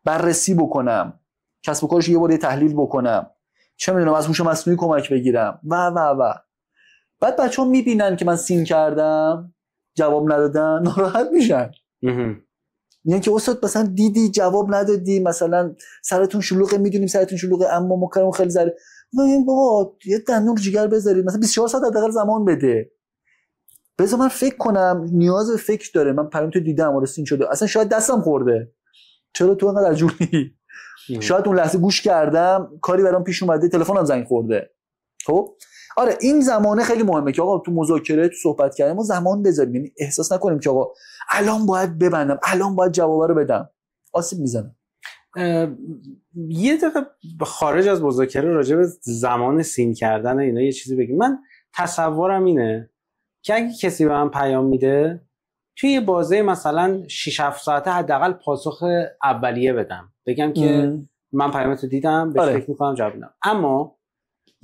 بررسی بکنم، کسب و کارش یه بار تحلیل بکنم، چه میدونم از هوش مصنوعی کمک بگیرم و بعد بچه‌ها میبینن که من سین کردم جواب ندادن ناراحت میشن. میگن که استاد مثلا دیدی جواب ندادی، مثلا سرتون شلوغه، میدونیم سرتون شلوغه اما ما کارمون خیلی زره. میگم بابا یه دندون جگر بذارید، مثلا 24 ساعت حداقل زمان بده، بذار من فکر کنم. نیاز به فکر داره. من پیام تو دیدم آره سین شده، اصلا شاید دستم خورده، چرا تو انقدر عجولی؟ شاید اون لحظه گوش کردم، کاری برام پیش اومده، تلفنم زنگ خورده. خب آره این زمانه خیلی مهمه که آقا تو مذاکره تو صحبت کردیم ما زمان بذاریم، یعنی احساس نکنیم که آقا الان باید ببندم، الان باید جواب رو بدم، آسیب میزنه. یه دقیقه خارج از مذاکره راجع به زمان سین کردن اینا یه چیزی بگیم. من تصورم اینه که اگه کسی به من پیام میده توی یه بازه مثلا 6-7 ساعته حداقل پاسخ اولیه بدم، بگم که من پیامتو دیدم، بهش فکر میکنم جواب میدم. اما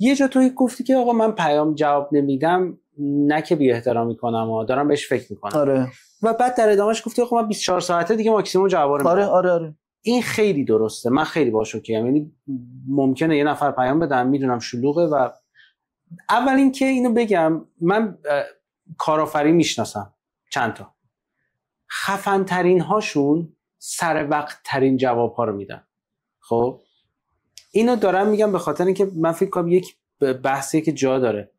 یه جا توی گفتی که آقا من پیام جواب نمیدم، نه که بی احترامی کنم و دارم بهش فکر میکنم. آره. و بعد در ادامهش گفتی آقا من 24 ساعته دیگه ماکسیمم جواب رو میدم. آره. این خیلی درسته، من خیلی باهاش اوکی‌ام. یعنی ممکنه یه نفر پیام بدم میدونم شلوغه. و اول اینکه اینو بگم من کارآفرین میشناسم چند تا، خفن ترین هاشون سر وقت ترین جواب ها رو میدن. خب اینو دارم میگم به خاطر اینکه من فکر کنم یک بحثی که جا داره.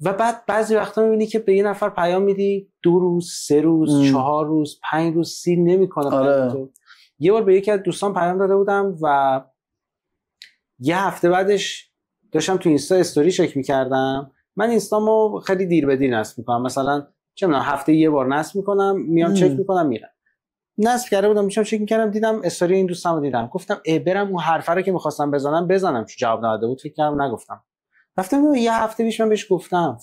و بعد بعضی وقتا میبینی که به یه نفر پیام میدی 2 روز 3 روز 4 روز 5 روز سین نمیکنه. آره. یه بار به یکی از دوستان پیام داده بودم و یه هفته بعدش داشتم تو اینستا استوری چک میکردم. من اینستامو خیلی دیر به دیر نصب میکنم، مثلا چه میدونم هفته یه بار نصب میکنم، میام چک میکنم میرم. نصب کرده بودم میشم چک میکردم، دیدم استوری این دوستامو دیدم، گفتم برم اون حرفه رو که میخواستم بزنم چون جواب نداده بود، فکر کردم نگفتم. رفتم یه هفته پیش من بهش گفتم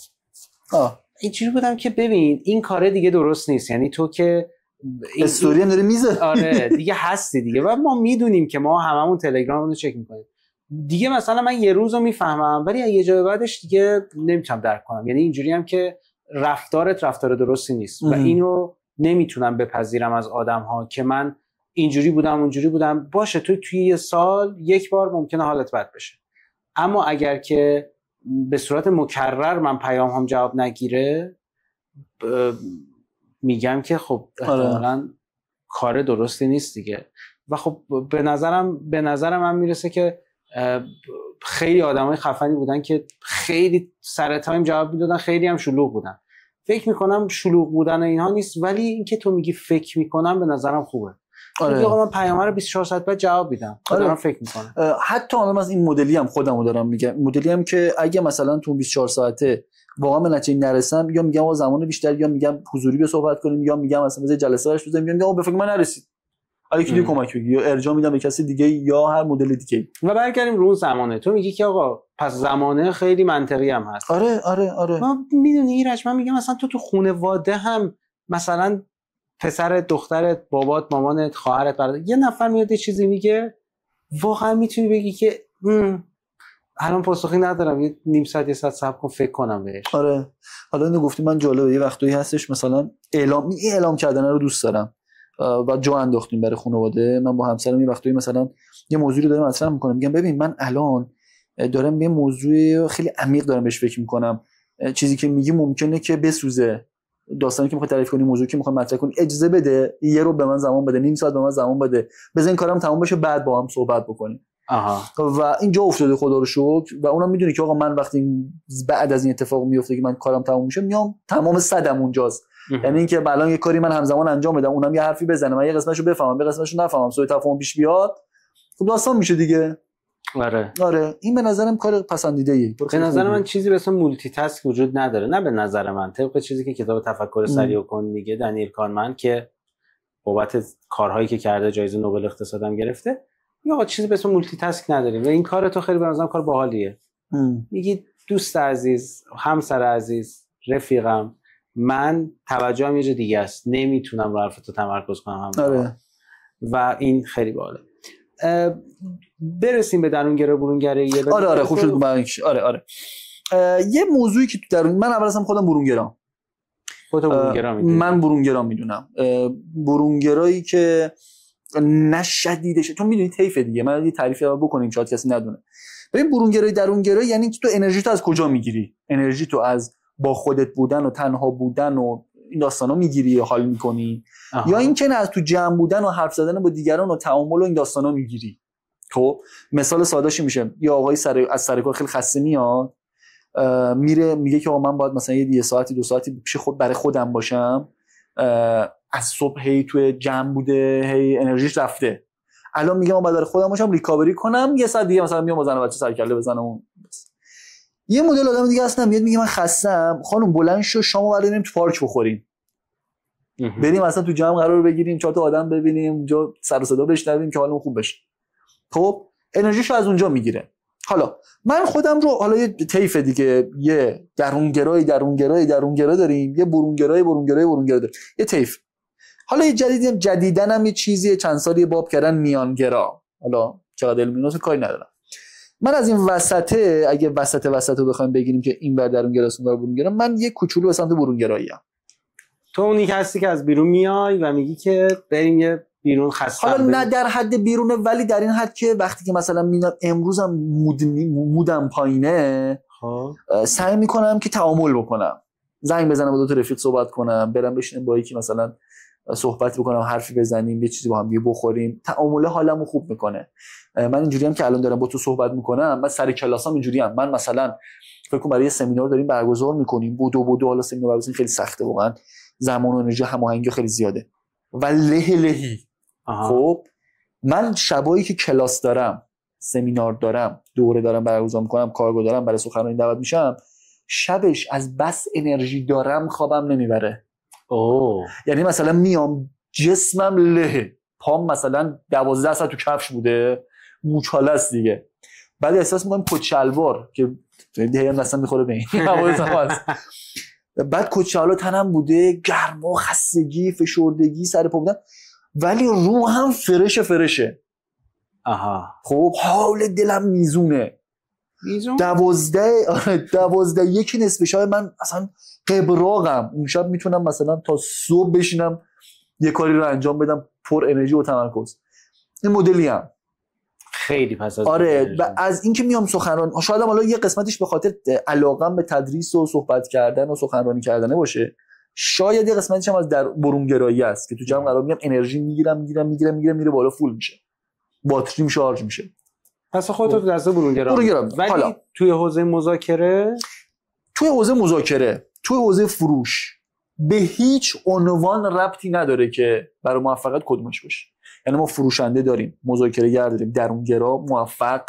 اینجوری بودم که ببین این کاره دیگه درست نیست، یعنی تو که استوری هم داره میذاره آره دیگه هستی دیگه و ما میدونیم که ما هممون تلگرام رو چک میکنیم دیگه. مثلا من یه روزو میفهمم ولی یه جای بعدش دیگه نمیتونم درک کنم. یعنی اینجوری هم که رفتار درستی نیست و این رو نمیتونم بپذیرم از آدم‌ها که من اینجوری بودم اونجوری بودم. باشه توی یه سال یک بار ممکنه حالت بد بشه، اما اگر که به صورت مکرر من پیام هم جواب نگیره میگم که خب احتمالاً کار درستی نیست دیگه. و خب به نظرم من میرسه که خیلی آدمای خفنی بودن که خیلی سر تایم جواب میدادن، خیلی هم شلوغ بودن. فکر میکنم شلوغ بودن اینها نیست، ولی اینکه تو میگی فکر میکنم به نظرم خوبه. آره. من پیام‌ها رو 24 ساعت بعد جواب میدم. دارم فکر میکنم. حتی من از این مدلی هم خودمو دارم میگم، مدلی هم که اگه مثلا تو 24 ساعته واقعا به نتیجه نرسم، یا میگم آقا زمان بیشتر، یا میگم حضوری به صحبت کنیم، یا میگم مثلا بذار جلسه براش بزنیم، یا میگم آقا به فکر من نرسید اگه کی کمک بگی، یا ارجاع میدم به کسی دیگه یا هر مدل دیگه. و برگردیم رو زمانه. تو میگی که آقا پس زمانه خیلی منطقی هم هست. آره. ما میدونی ایرج، من میگم مثلا تو خانواده هم مثلا پسرت، دخترت، بابات، مامانت، خواهرت، برادرت، یه نفر میاد یه چیزی میگه، واقعا میتونی بگی که الان پاسخی ندارم، یه نیم ساعت یه ساعت صبر کن فکر کنم بهش. آره. حالا اینو گفتی، من جالبه یه وقتایی هستش مثلا اعلام کردن رو دوست دارم و جا انداختیم برای خانواده. من با همسرم یه وقتایی مثلا یه موضوعی رو دارم مطرح می‌کنم، میگم ببین من الان دارم یه موضوع خیلی عمیق دارم بهش فکر می‌کنم، چیزی که میگی ممکنه که بسوزه، داستانی که میخوای تعریف کنی، موضوعی که میخوای مطرح کنی، اجازه بده یه رو به من زمان بده، نیم ساعت به من زمان بده، بزن این کارم تموم بشه بعد با هم صحبت بکنیم. و اینجا افتاده خدا رو شکر. و اونم میدونی که آقا من وقتی بعد از این اتفاق میفته که من کارم تموم میشه، میام تمام صدم اونجاست. یعنی اینکه الان یه کاری من همزمان انجام بدم، اونم یه حرفی بزنه، من یه قسمتشو بفهمم، یه قسمتشو نفهمم، سوء تفاهم پیش بیاد، خب داستان میشه دیگه. آره این به نظرم کار پسندیده‌ایه. به نظر من چیزی به اسم مولتی تاسک وجود نداره، نه به نظر من، طبق چیزی که کتاب تفکر سریع کن میگه دنیل کانمن که بابت کارهایی که کرده جایزه نوبل اقتصاد هم گرفته، یا چیزی به اسم مولتی تاسک نداریم و این کار تو خیلی به نظرم کار باحالیه. میگی دوست عزیز، همسر عزیز، رفیقم، من توجهم یه جا دیگه است، نمیتونم رو حرف تو تمرکز کنم. آره. و این خیلی باحاله. برسیم به درونگرا برونگرایی. آره خوب شد. آره یه موضوعی که تو درون، من اول اصلا خودم برونگرام. خودت برونگرا میدونی؟ من برونگرا میدونم. برونگرایی که نه شدیدش، تو میدونی طیف دیگه، من یه تعریفی بکنیم شاید کسی ندونه. ببین برونگرایی درونگرایی یعنی که تو انرژی تو از کجا میگیری؟ انرژی تو از با خودت بودن و تنها بودن و این داستانا میگیری و حال میکنی، یا اینکه نه از تو جمع بودن و حرف زدن با دیگران و تعامل و این داستانا میگیری. خب مثال سادهش میشه یه آقای از سر کار خیلی خسته میاد، میره میگه که آقا من باید مثلا یه ساعتی 2 ساعتی پیش خود برای خودم باشم، از صبح هی توی جمع بوده، هی انرژیش رفته، الان میگم من باید برای خودم باشم ریکاوری کنم، یه ساعت دیگه مثلا میام با زن و بچه سر کله بزنم. یه مدل آدم دیگه هستم میاد میگه من خستم، خانم بلند شو شامو بریم تو پارک بخوریم، بریم مثلا تو جمع قرار بگیریم، 4 تا آدم ببینیم اونجا، سر و صدا بشنویم که حالمون خوب بشه. خب انرژیشو از اونجا میگیره. حالا من خودم رو حالا یه طیف دیگه، یه درونگرایی داریم، یه برونگرا داریم، یه طیف. حالا یه جدیدنم یه چیزی چند سالی باب کردن میانگرا. حالا چقدر علمی کاری ندارم. من از این وسطه، اگه وسط رو بخوایم بگیریم که این ور درونگراست اون ور برونگرا، من یه کوچولو به سمت برونگرایی‌ام. تو اونی هستی که از بیرون میای و میگی که بریم یه بیرون خستم. حالا نه در حد بیرونه، ولی در این حد که وقتی که مثلا میبینم امروزم مودم پایینه، سعی میکنم که تعامل بکنم، زنگ بزنم با 2 تا رفیق صحبت کنم، برم بشینم با یکی مثلا صحبت بکنم، حرفی بزنیم، یه چیزی با هم دیگه بخوریم. تعامل حالمو خوب میکنه. من اینجوریم که الان دارم با تو صحبت میکنم، من سر کلاسام اینجوریم، من مثلا فکر کنم برای سمینار داریم برگزار میکنیم، بودو حالا سمینار برگزار خیلی سخته واقعا، زمان و انرژی هماهنگی خیلی زیاده و لهی. خب من شبایی که کلاس دارم، سمینار دارم، دوره دارم برگزار میکنم، کارگاه دارم، برای سخنرانی دعوت میشم، شبش از بس انرژی دارم خوابم نمیبره. یعنی مثلا میام جسمم له، پام مثلا 12 ساعت تو کفش بوده، موچاله است دیگه، بعد احساس میکنم کت شلوار که دهنم اصلا میخوره به این بعد کت شلوار تنم بوده، گرما، خستگی، فشردگی، سر پا بودن، ولی روحم فرشه. خب حال دلم میزونه. 12 یکی نصف شب من اصلا قبراقم، اون شب میتونم مثلا تا صبح بشینم یه کاری رو انجام بدم، پر انرژی و تمرکز. این مدلی هم خیلی پس از آره. و از اینکه میام سخنرانی، شاید حالا یه قسمتش به خاطر علاقم به تدریس و صحبت کردن و سخنرانی کردنه باشه، شاید یه قسمتش هم از در برونگرایی است که تو جمع قرار میگم انرژی میگیرم میره بالا، فول میشه، باتریم شارژ میشه. پس خودت تو دسته برونگرا. ولی حالا توی حوزه مذاکره، توی حوزه فروش به هیچ عنوان ربطی نداره که برای موفقیت کدومش باشه. یعنی ما فروشنده داریم، مذاکره‌گر داریم، درونگرا موفق،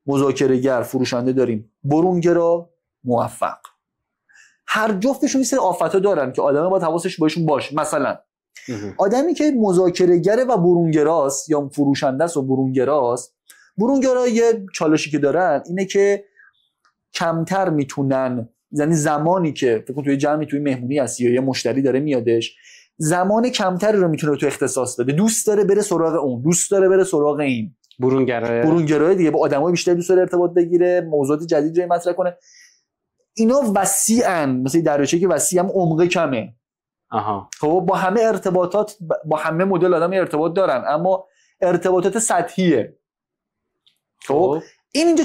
مذاکره‌گر فروشنده داریم، برونگرا موفق. هر جفتشون یه آفتا دارن که آدم باید حواسش بهشون باشه. مثلا آدمی که مذاکره‌گر و برونگراست یا فروشنده است و برونگراست، برونگرا یه چالشی که دارن اینه که کمتر میتونن، یعنی زمانی که فکر کن توی جمعی توی مهمونی هستی یا یه مشتری داره میادش، زمان کمتری رو میتونه تو اختصاص بده، دوست داره بره سراغ اون، دوست داره بره سراغ این. برونگرا دیگه با آدمای بیشتری دوست داره ارتباط بگیره، موضوعات جدید رو مطرح کنه. اینا وسیعن، مثلا دریاچه که وسیع هم عمق کمه. خب با همه ارتباطات، با همه مدل آدم ارتباط دارن، اما ارتباطات سطحیه. خب این اینجا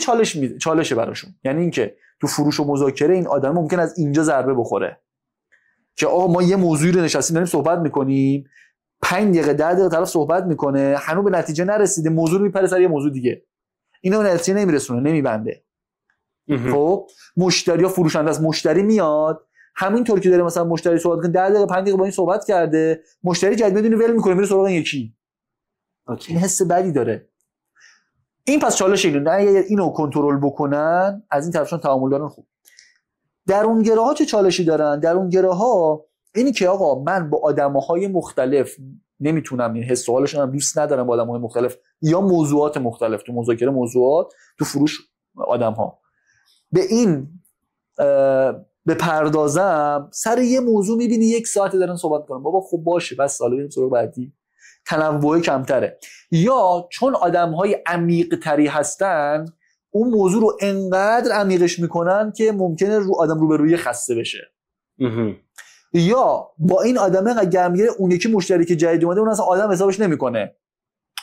چالشه براشون. یعنی اینکه تو فروش و مذاکره این آدم ممکن از اینجا ضربه بخوره که آقا ما یه موضوعی رو نشستیم داریم صحبت میکنیم، 5 دقیقه 10 دقیقه طرف صحبت میکنه، هنوز به نتیجه نرسیده، موضوع رو میپره سر یه موضوع دیگه، اینو به نتیجه نمیرسونه، نمیبنده. خب مشتری یا فروشنده از مشتری میاد، همینطور که داره مثلا مشتری صحبت کنه 10 دقیقه 5 دقیقه با این صحبت کرده، مشتری جدید میدونه ول میکنه میره سراغ یکی. این حس بدی داره. این پس چالش اینه، اگه اینو کنترل بکنن، از این طرفشون تعامل دارن خوب. درونگراها چه چالشی دارن؟ درونگراها اینی که آقا من با آدم‌های مختلف نمیتونم، این حس و حالشون هم دوست ندارم با آدم‌های مختلف یا موضوعات مختلف، تو مذاکره موضوعات، تو فروش آدم‌ها، به این بپردازم، سر یه موضوع میبینی 1 ساعت دارن صحبت کنن، بابا خب باشه بس، سالا بریم سراغ بعدی. تنوع کمتره، یا چون آدم‌های عمیق‌تری هستن اون موضوع رو انقدر عمیقش میکنن که ممکنه رو آدم روبروی خسته بشه. یا با این آدمه انقدر گرم میگیره اون یکی مشتری که جدید اومده اون اصلا آدم حسابش نمیکنه،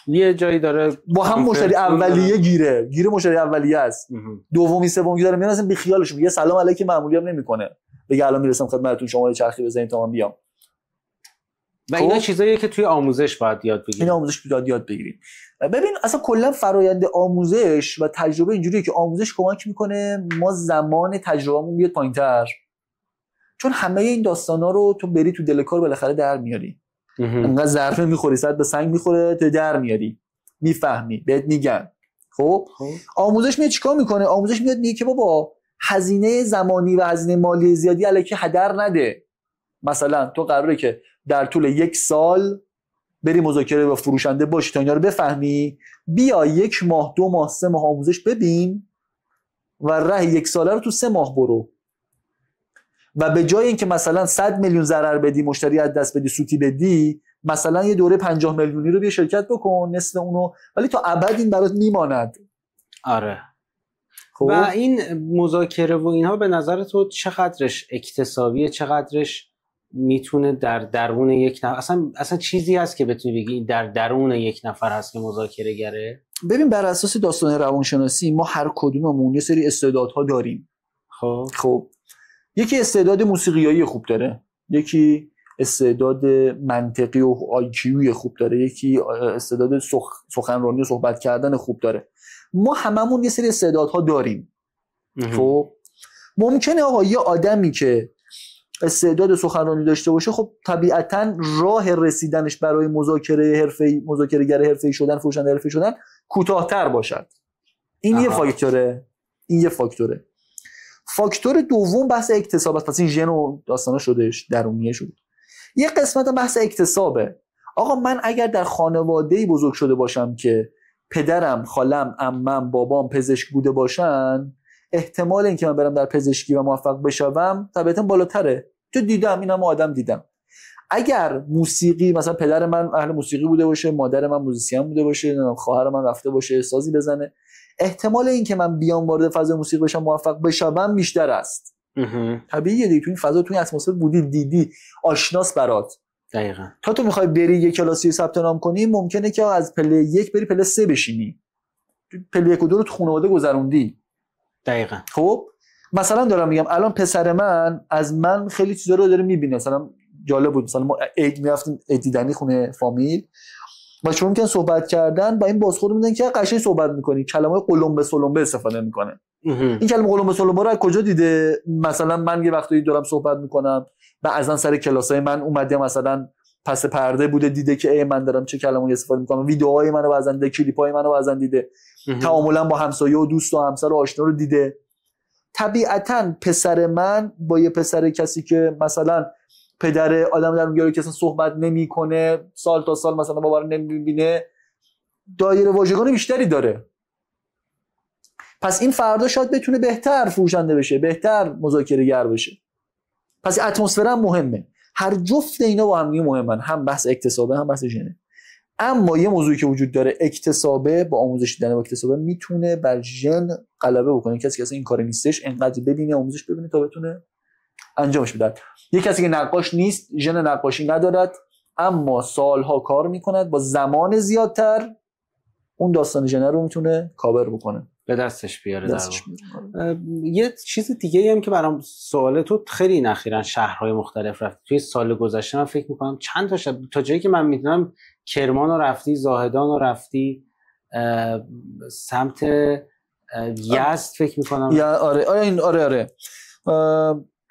یه جایی داره با هم مشتری اولیه گیره مشتری اولیه است، دومی سومی داره میاد اصلا بی خیالش میگه سلام علیکم معمولی هم نمیکنه، بگه الان میرسم خدمتتون شما یه چرخی بزنید تا من بیام. و اینا چیزاییه که توی آموزش باید یاد بگیریم. این آموزش باید یاد بگیریم. ببین اصلا کلا فرآیند آموزش و تجربه اینجوریه که آموزش کمک میکنه ما زمان تجربهمون بیاد پایینتر، چون همه این داستانا رو تو بری تو دل کار بالاخره در میاری. انقدر ظرفه میخوری ساعت به سنگ میخوره تو در میاری، میفهمی، بهت میگن. خب آموزش میاد چیکار میکنه؟ آموزش میاد میگه که بابا هزینه زمانی و هزینه مالی زیادی الکی هدر نده. مثلا تو قراره که در طول 1 سال بری مذاکره با فروشنده باشی تا اینا رو بفهمی، بیا 1 ماه 2 ماه 3 ماه آموزش ببین و راه 1 ساله رو تو 3 ماه برو، و به جای اینکه مثلا 100 میلیون ضرر بدی، مشتری از دست بدی، سوتی بدی، مثلا یه دوره 50 میلیونی رو بیا شرکت بکن نصف اونو، ولی تا ابد این برات میماند. آره. خب. و این مذاکره و اینها به نظر تو چقدرش اکتسابیه، چقدرش میتونه در درون یک نفر اصلا چیزی هست که بتونی بگی در درون یک نفر هست که مذاکره گره؟ ببین بر اساس داستان روانشناسی ما هر کدوممون یه سری استعدادها داریم. خب یکی استعداد موسیقیایی خوب داره، یکی استعداد منطقی و آیکیوی خوب داره، یکی استعداد سخنرانی و صحبت کردن خوب داره. ما هممون یه سری استعدادها داریم. خب ممکنه آقا یه آدمی که استعداد سخنرانی داشته باشه خب طبیعتاً راه رسیدنش برای مذاکره‌گر حرفه‌ای شدن، فروشنده حرفه‌ای شدن کوتاه‌تر باشد. این یه فاکتوره. فاکتور دوم بحث اکتساب است. پس این ژن و داستانا شدهش درونیه شده. یه قسمت بحث اکتسابه. آقا من اگر در خانواده‌ای بزرگ شده باشم که پدرم، خالم، عمم، بابام پزشک بوده باشن، احتمال اینکه من برم در پزشکی و موفق بشم طبیعتاً بالاتره. تو دیدم، اینم آدم دیدم. اگر موسیقی، مثلا پدر من اهل موسیقی بوده باشه، مادر من موزیسین بوده باشه، خواهر من رفته باشه سازی بزنه، احتمال اینکه من بیام وارد فضای موسیقی بشم، موفق بشم بیشتر است. طبیعیه دیگه، تو این فضا، تو این اتمسفر بودی، دیدی، آشناس برات. دقیقاً. تا تو میخوای بری یک کلاسی ثبت نام کنی، ممکنه که از پله 1 بری پله 3 بشینی. پله 1 و 2 رو تو خانواده گذروندی. دقیقاً. خب مثلا دارم میگم الان پسر من از من خیلی چیزا رو داره میبینه. مثلا جالب بود، مثلا ما عید میرفتیم عید دیدنی خونه فامیل و چون که صحبت کردن با این بازخورد میدن که قشنگ صحبت میکنی، کلمه قلمبه سلمبه استفاده میکنه. این کلمه قلمبه سلمبه رو از کجا دیده؟ مثلا من یه وقتی دارم صحبت میکنم بعضن سر کلاسای من اومده مثلا پس پرده بوده دیده که ای من دارم چه کلمه‌ای استفاده میکنم، ویدیوهای منو بعضن دیده، کلیپای منو بعضن دیده، تعاملا با همسایه و دوست و همسر و آشنا رو دیده. طبیعتاً پسر من با یه پسر کسی که مثلا پدر آدم در میگه که اصلا صحبت نمیکنه، سال تا سال مثلا بابا رو نمیبینه، دایره واژگان بیشتری داره. پس این فردا شاید بتونه بهتر فروشنده بشه، بهتر مذاکره گر بشه. پس اتمسفر هم مهمه. هر جفت اینا با هم مهمن، هم بحث اکتسابه هم بحث ژنه. اما یه موضوعی که وجود داره، اکتسابه با آموزش دیدن و اکتسابه میتونه بر ژن غلبه بکنه. کسی که اصلا این کار نیستش انقدر ببینه، آموزش ببینه تا بتونه انجامش بده. یه کسی که نقاش نیست، ژن نقاشی ندارد، اما سالها کار میکند، با زمان زیادتر اون داستان ژن رو میتونه کاور بکنه، به دستش بیاره. یه چیز دیگه هم که برام سواله، تو خیلی اخیراً شهرهای مختلف رفتی. توی سال گذشته من فکر میکنم چند تا شب، تا جایی که من میدونم کرمان رو رفتی، زاهدان رو رفتی، سمت یزد فکر میکنم. آره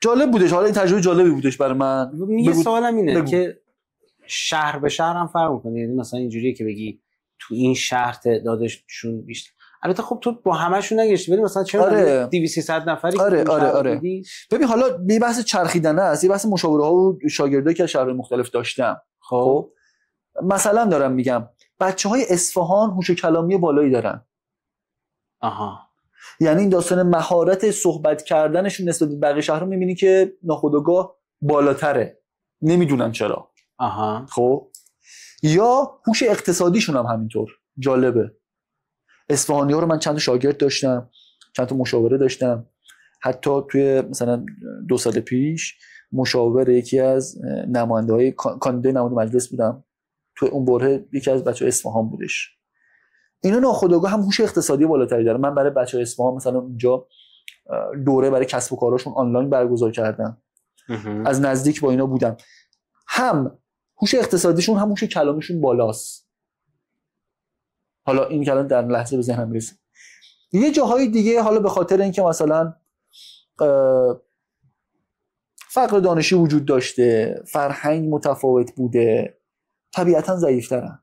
جالب بودش. حالا این تجربه جالبی بودش برای من. یه سوالم اینه که شهر به شهر هم فرق میکنه. یعنی مثلا اینجوریه که بگی تو این شهر تعدادشون بیشتر، البته خب تو با همشون نگشتی، ولی مثلا چرا 200-300 نفری که آره. ببین حالا یه بحث چرخیدنه است، یه بحث مشاوره ها و شاگردایی که از شهرهای مختلف داشتم. خب مثلا دارم میگم بچهای اصفهان هوش کلامی بالایی دارن. یعنی این داستان مهارت صحبت کردنشون نسبت به بقیه شهرها میبینی که ناخودآگاه بالاتره، نمیدونن چرا. خب یا هوش اقتصادیشون هم همینطور. جالبه. اصفهانی‌ها رو من چند تا شاگرد داشتم، چند تا مشاوره داشتم. حتی توی مثلا 2 سال پیش مشاور یکی از نماینده‌های کاندیدای نماینده مجلس بودم. تو اون بره یکی از بچه‌های اصفهان بودش. اینا ناخودآگاه هم هوش اقتصادی بالاتری دارن. من برای بچه‌های اصفهان مثلا اونجا دوره برای کسب و کاراشون آنلاین برگزار کردم. از نزدیک با اینا بودم. هم هوش اقتصادیشون هم هوش کلامیشون بالاست. حالا این کلام در لحظه به ذهنم میرسه. یه جاهای دیگه حالا به خاطر اینکه مثلا فقر دانشی وجود داشته، فرهنگ متفاوت بوده، طبیعتاً ضعیف‌ترن.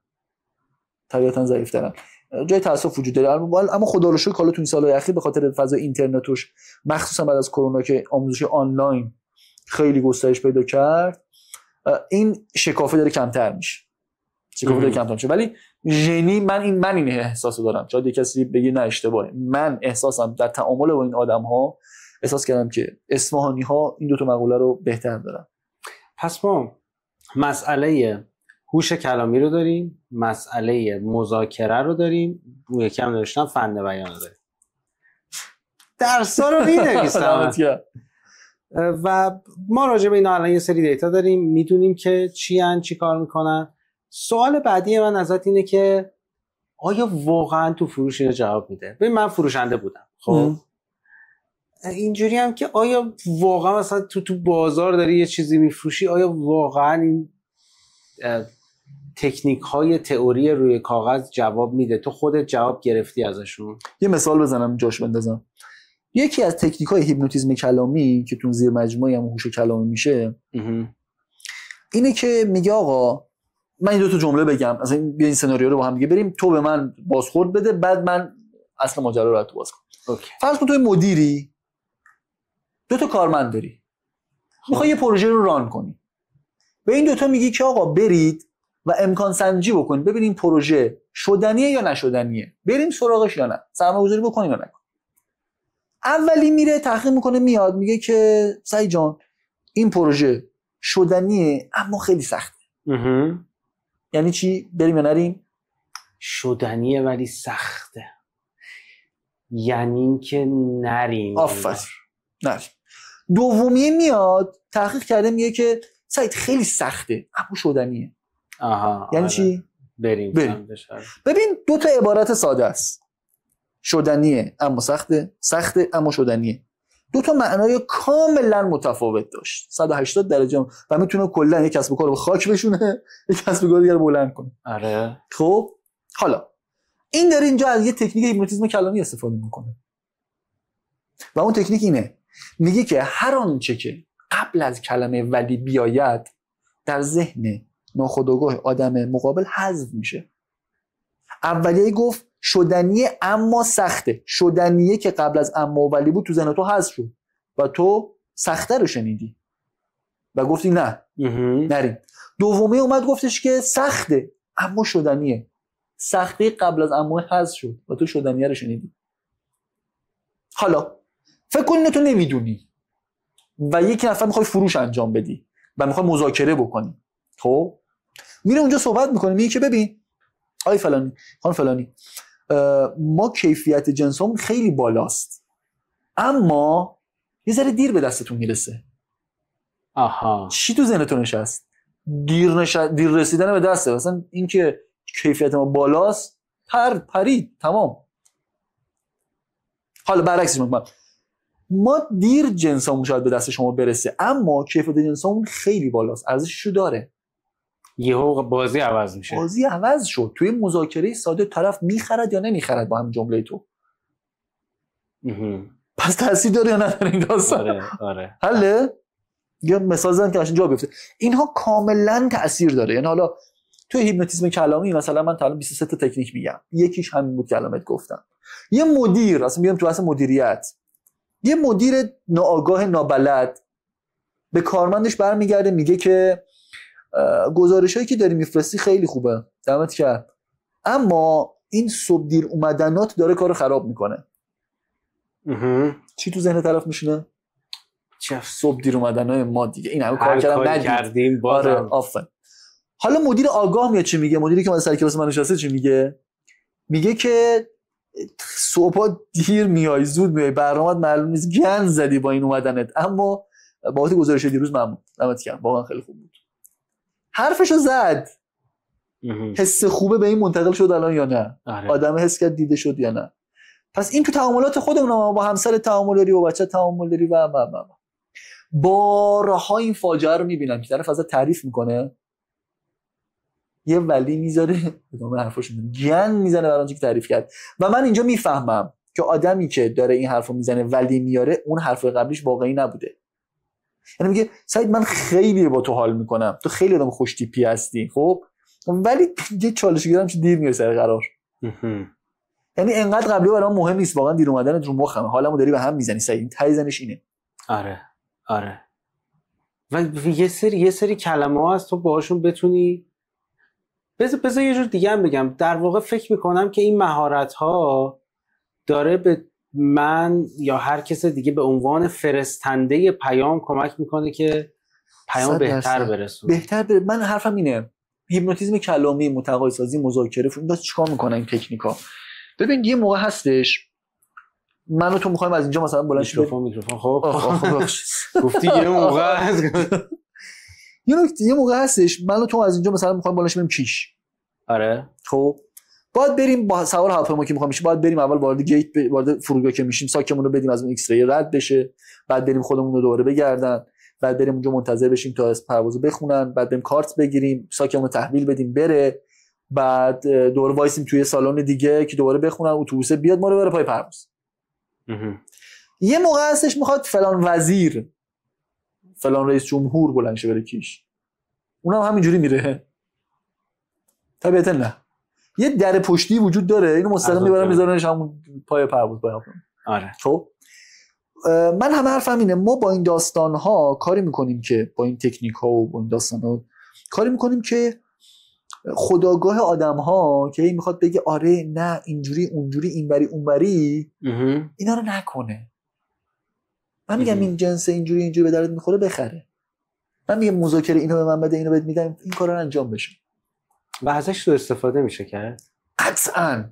جای تأسف وجود داره. اما خدا رو شکر حالا تو این سال‌های اخیر به خاطر فضای اینترنتش مخصوصا بعد از کرونا که آموزش آنلاین خیلی گسترش پیدا کرد، این شکافه داره کمتر میشه. ولی ژنی من این احساسو دارم. شاید کسی بگه نه اشتباهه. من احساسم در تعامل با این آدم‌ها احساس کردم که اصفهانی‌ها این 2 تا مقوله رو بهتر دارن. پس ما مسئله هوش کلامی رو داریم، مسئله مذاکره رو داریم، یکی هم نوشتم فن بیان رو داریم. درس‌ها رو می‌نویسم و ما راجع به اینا الان یه سری دیتا داریم، میدونیم که چی کار میکنن. سوال بعدی من ازت اینه که آیا واقعا تو فروش اینا جواب میده؟ ببین من فروشنده بودم، خب اینجوری هم که آیا واقعا مثلا تو بازار داری یه چیزی میفروشی، آیا واقعا این تکنیک های تئوری روی کاغذ جواب میده؟ تو خودت جواب گرفتی ازشون؟ یه مثال بزنم جاش بندازم. یکی از تکنیک های هیپنوتیزم کلامی که تو زیر مجموعه هم هوش کلامی میشه اینه که میگه آقا من این 2 تا جمله بگم، مثلا بیا این سناریو رو با هم دیگه بریم، تو به من بازخورد بده، بعد من اصل ماجرا رو تو باز کنم. فرض کن تو مدیری، 2 تا کارمند داری، میخوای یه پروژه رو ران کنی. به این 2 تا میگی که آقا برید و امکان سنجی بکنید ببینید این پروژه شدنیه یا نشدنیه، بریم سراغش یا نه، سرمایه‌گذاری بکنیم یا نه. اولی میره تحقیق میکنه، میاد میگه که سعید جان این پروژه شدنیه اما خیلی سخته. یعنی چی؟ بریم یا نریم؟ شدنیه ولی سخته، یعنی اینکه نریم. آفرین، نریم. دومی میاد تحقیق کرده میگه که سعید خیلی سخته اما شدنیه. یعنی چی؟ بریم. ببین 2 تا عبارت ساده است. شدنیه اما سخته اما شدنیه. 2 تا معنای کاملا متفاوت داشت. 180 درجه و میتونه کلا یک کسب و کار رو خاک بشونه، یک کسب و کار دیگه رو بلند کنه. آره. خب حالا این داره اینجا از یه تکنیک هیپنوتیزم کلامی استفاده میکنه و اون تکنیک اینه، میگه که هر آنچه که قبل از کلمه ولی بیاید در ذهن ناخودآگاه آدم مقابل حذف میشه. اولیه گفت شدنیه اما سخته، شدنیه که قبل از اما و ولی بود تو ذهن تو حذف شد و تو سخته رو شنیدی و گفتی نه نریم. دومی اومد گفتش که سخته اما شدنیه، سخته قبل از اما حذف شد و تو شدنیه رو شنیدی. حالا فکر کن تو نمیدونی و یک نفر میخوای فروش انجام بدی و میخوای مذاکره بکنی. خب میره اونجا صحبت میکنه، میگه که ببین آی فلانی خانم فلانی ما کیفیت جنسمون خیلی بالاست اما یه ذره دیر به دستتون میرسه. چی تو ذهنتون نشست؟ دیر رسیدن به دسته. مثلا این که کیفیت ما بالاست پرید تمام. حالا برعکسش میگم، ما دیر جنسمون شاید به دست شما برسه اما کیفیت جنسمون خیلی بالاست، ارزششو داره. یهو بازی عوض میشه. بازی عوض شد. توی مذاکره ساده طرف میخرد یا نمیخرد با هم جمله تو. پس تاثیر داره یا نداره این داستان؟ آره. حله؟ یا مثال زدم که اینجا بیفته. اینها کاملا تاثیر داره. یعنی حالا توی هیپنوتیزم کلامی مثلا من تا الان 23 تا تکنیک میگم، یکیش همین بود که علامت گفتم. یه مدیر، اصلا میگم تو اصل مدیریت، یه مدیر ناآگاه نابلد به کارمندش برمیگرده میگه که گزارشایی که داری میفرستی خیلی خوبه، دمت کرد، اما این صبح دیر اومدنات داره کارو خراب میکنه. چی تو ذهن طرف میشینه؟ چه صبح دیر اومدنای ما دیگه این همه کار کردیم بازم. آره آفرین. حالا مدیر آگاه میاد چی میگه؟ مدیری که من سر کلاس من نشسته چی میگه؟ میگه که صبح دیر میای زود میای، برنامه‌ات معلوم نیست، گند زدی با این اومدنت، اما بابت گزارش دیروز ممنون، دمت گرم، واقعا خیلی خوب بود. حرفشو زد. حس خوبه به این منتقل شد الان یا نه؟ آدم حس کرد دیده شد یا نه؟ پس این تو تعاملات خودمون، با همسر تعامل داری، با بچه تعامل داری و بارها این فاجعه رو میبینم که طرف ازت تعریف میکنه، یه ولی میذاره ادامه حرفش گن میزنه برای آنچه که تعریف کرد. و من اینجا میفهمم که آدمی که داره این حرفو میزنه ولی میاره، اون حرف قبلیش واقعی نبوده. یعنی میگه سعید من خیلی با تو حال میکنم، تو خیلی آدم خوش تیپی هستی، خب ولی یه چالش گیرم چه دیر میاد سر قرار. یعنی انقدر قبلی برام مهم نیست، واقعا دیر اومدنت رو مخمه، حالمو داری به هم میزنی سعید، این تایزنش اینه. آره و یه سری کلمه ها هست تو باهاشون بتونی بذار یه جور دیگه هم بگم، در واقع فکر میکنم که این مهارت ها داره به من یا هر کس دیگه به عنوان فرستنده پیام کمک میکنه که پیام بهتر برسونه. من حرفم اینه، هیپنوتیزم کلامی، متقاعدسازی، مذاکره، این چیکار میکنن این تکنیکا؟ ببین یه موقع هستش من و تو میخوایم از اینجا مثلا بلند شیم میکروفون خب گفتی یه موقع هست یه موقع هستش من و تو از اینجا مثلا میخوایم بلند شیم کیش. آره خب باید بریم با سوار هواپیما که میخوام میشه، باید بریم اول وارد گیت وارد فرودگاه که میشیم ساکمون رو بدیم از اون ایکس ری رد بشه، بعد بریم خودمون رو دوباره بگردن، بعد بریم اونجا منتظر بشیم تا از پروازو بخونن، بعد بریم کارت بگیریم، ساکمون رو تحویل بدیم بره، بعد دوباره وایسیم توی سالن دیگه که دوباره بخونن، اتوبوس بیاد ما رو بره پای پرواز. یه موقع هستش میخواد فلان وزیر، فلان رئیس جمهور بلند شه بره کیش، اونم همینجوری میره. طبیعتا نه، یه در پشتی وجود داره، اینو مستقیم میبرن میذارنش همون پای پرواز. آره خب من همه حرفم اینه، ما با این داستان ها کاری میکنیم که با این تکنیک ها و با این داستان ها کاری میکنیم که خودآگاه آدم ها که این میخواد بگه آره نه اینجوری اونجوری اینوری اونوری اینا رو نکنه. من میگم این جنس اینجوری به درد میخوره بخره، من میگم مذاکره اینو به من بده اینو بهت میدم، این کارا رو انجام بشه و ازش تو استفاده میشه کرد قطعاً.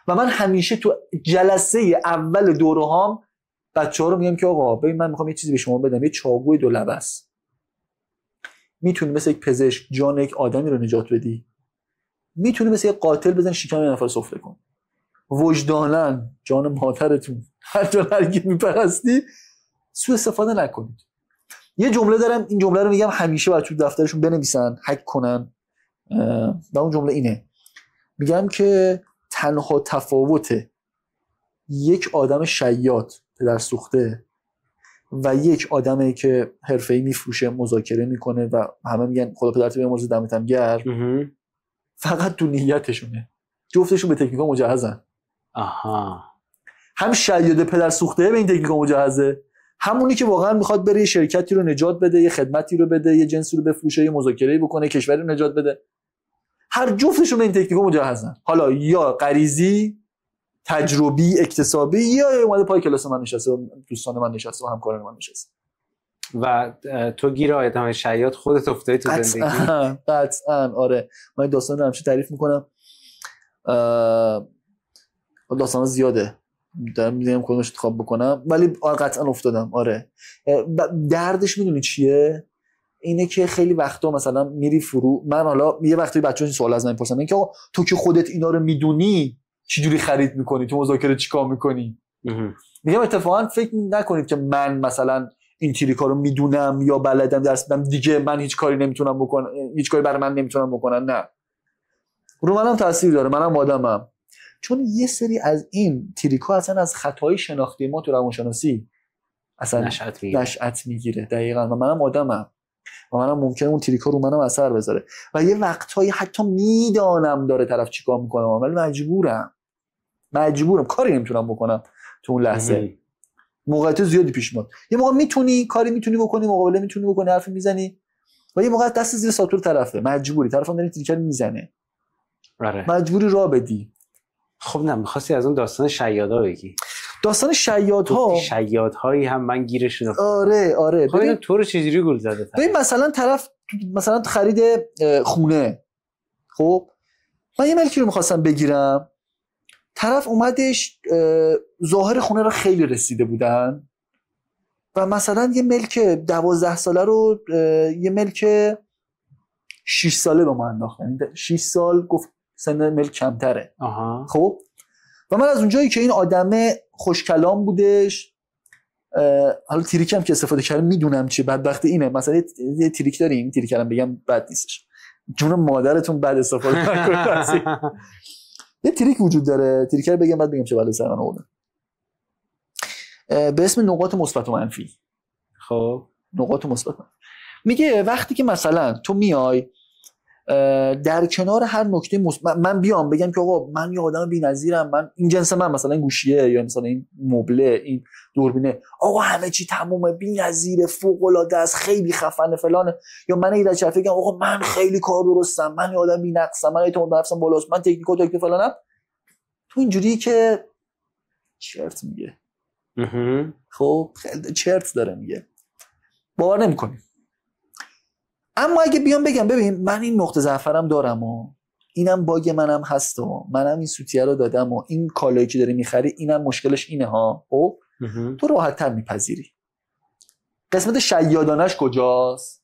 و من همیشه تو جلسه اول دورهام بچه‌ها رو میگم که آقا ببین من میخوام یه چیزی به شما بدم، یه چاقوی دو لبه است، میتونی مثل یک پزشک جان یک آدمی رو نجات بدی، میتونی مثل یک قاتل بزن شکم یه نفر سفره کن. وجداناً جان مادرتون حتی هرگی میپرستی سوء استفاده نکنید. یه جمله دارم، این جمله رو میگم همیشه بچه‌ها دفترشون بنویسن هک کنن و اون جمله اینه، میگم که تنها تفاوت یک آدم شیاد پدر سوخته و یک آدمی که حرفه‌ای میفروشه مذاکره میکنه و همه میگن خدا پدرت بیامرزه دمتم گرم، فقط تو نیتشونه. جفتشون به تکنیکا مجهزن. هم شیاد پدر سوخته به این تکنیکا مجهزه، همونی که واقعا میخواد بره یه شرکتی رو نجات بده، یه خدمتی رو بده، یه جنسی رو بفروشه، یه مذاکره‌ای بکنه، کشوری رو نجات بده. هر جفتشون به این تکنیکا مجهزن. حالا یا غریزی، تجربی، اکتسابی، یا اومده پای کلاس من نشسته و دوستان من نشسته و همکاران من نشسته. و تو گیر آدم شیاد خودت افتادی تو زندگی؟ قطعاً آره. من داستان رو همیشه تعریف میکنم، داستان زیاده دارم میدونم کدومش انتخاب بکنم، ولی قطعاً افتادم. آره دردش میدونی چیه؟ اینه که خیلی وقتا مثلا میری فرو، من حالا یه وقتی بچه‌ها این سوال از من میپرسن اینکه آقا تو که خودت اینا رو میدونی چجوری خرید میکنی، تو مذاکره چیکار میکنی؟ میگم اتفاقا فکر نکنید که من مثلا این تریکا رو میدونم یا بلدم درس بدم دیگه من هیچ کاری نمیتونم بکنم، هیچ کاری برای من نمیتونم بکنم. نه، رو منم تاثیر داره، منم آدمم. چون یه سری از این تریکا اصلا از خطای شناختی ما تو روانشناسی اصلا نشأت میگیره. دقیقاً. و منم آدمم و منم ممکنه اون تریکا رو منم اثر بذاره و یه وقتایی حتی میدانم داره طرف چیکار میکنه ولی مجبورم کاری نمیتونم بکنم تو اون لحظه. موقعیت زیادی پیش میاد. یه موقع میتونی کاری میتونی بکنی، مقابله میتونی بکنی، حرفی میزنی و یه موقع دست زیر ساتور طرفه، مجبوری، طرفم داره تریکر میزنه، مجبوری راه بدی. خب نه می‌خواستی از اون داستان شیادا بگی؟ داستان شیادها، شیادهایی هم من گیرشون افتادم. آره ببین تو رو چجوری گول زده؟ ببین مثلا طرف مثلا خرید خونه، خب من یه ملکی رو میخواستم بگیرم، طرف اومدش ظاهر خونه رو خیلی رسیده بودن و مثلا یه ملک 12 ساله رو یه ملک 6 ساله به ما انداخت، یعنی 6 سال گفت سن ملک کمتره. خب و من از اونجایی که این آدم خوشکلام بودش، حالا تریک هم که استفاده کردم میدونم چه بدبختی اینه، مثلا یه تریک داریم، تریک هم بگم بد نیستش، جون مادرتون بد استفاده نکنید. یه تریک وجود داره، تریک رو بگم بعد بگم چه بلایی سر من آورد، به اسم نقاط مثبت و منفی. خب نقاط مثبت میگه وقتی که مثلا تو میای در کنار هر نکته من بیام بگم که آقا من یه آدم بی‌نظیرم، من این جنس، من مثلا این گوشیه یا مثلا این مبله، این دوربینه، آقا همه چی تمومه، بی‌نظیره، فوق‌العاده است، خیلی خفنه فلانه، یا من ایراد چرت بگم آقا من خیلی کار درستم، من یه آدم بی‌نقصم، من اعتماد به نفسم بالاست، من تکنیک فلانم، تو اینجوری که چرت میگه. خب خیلی چرت داره میگه، باور نمی‌کنی. اما اگه بیام بگم ببین من این نقطه ضعفرم دارم و اینم باگ منم هست و منم این سوتیه رو دادم و این کالایی که داری میخری اینم مشکلش اینه ها، خب تو راحت تر میپذیری. قسمت شیادانش کجاست؟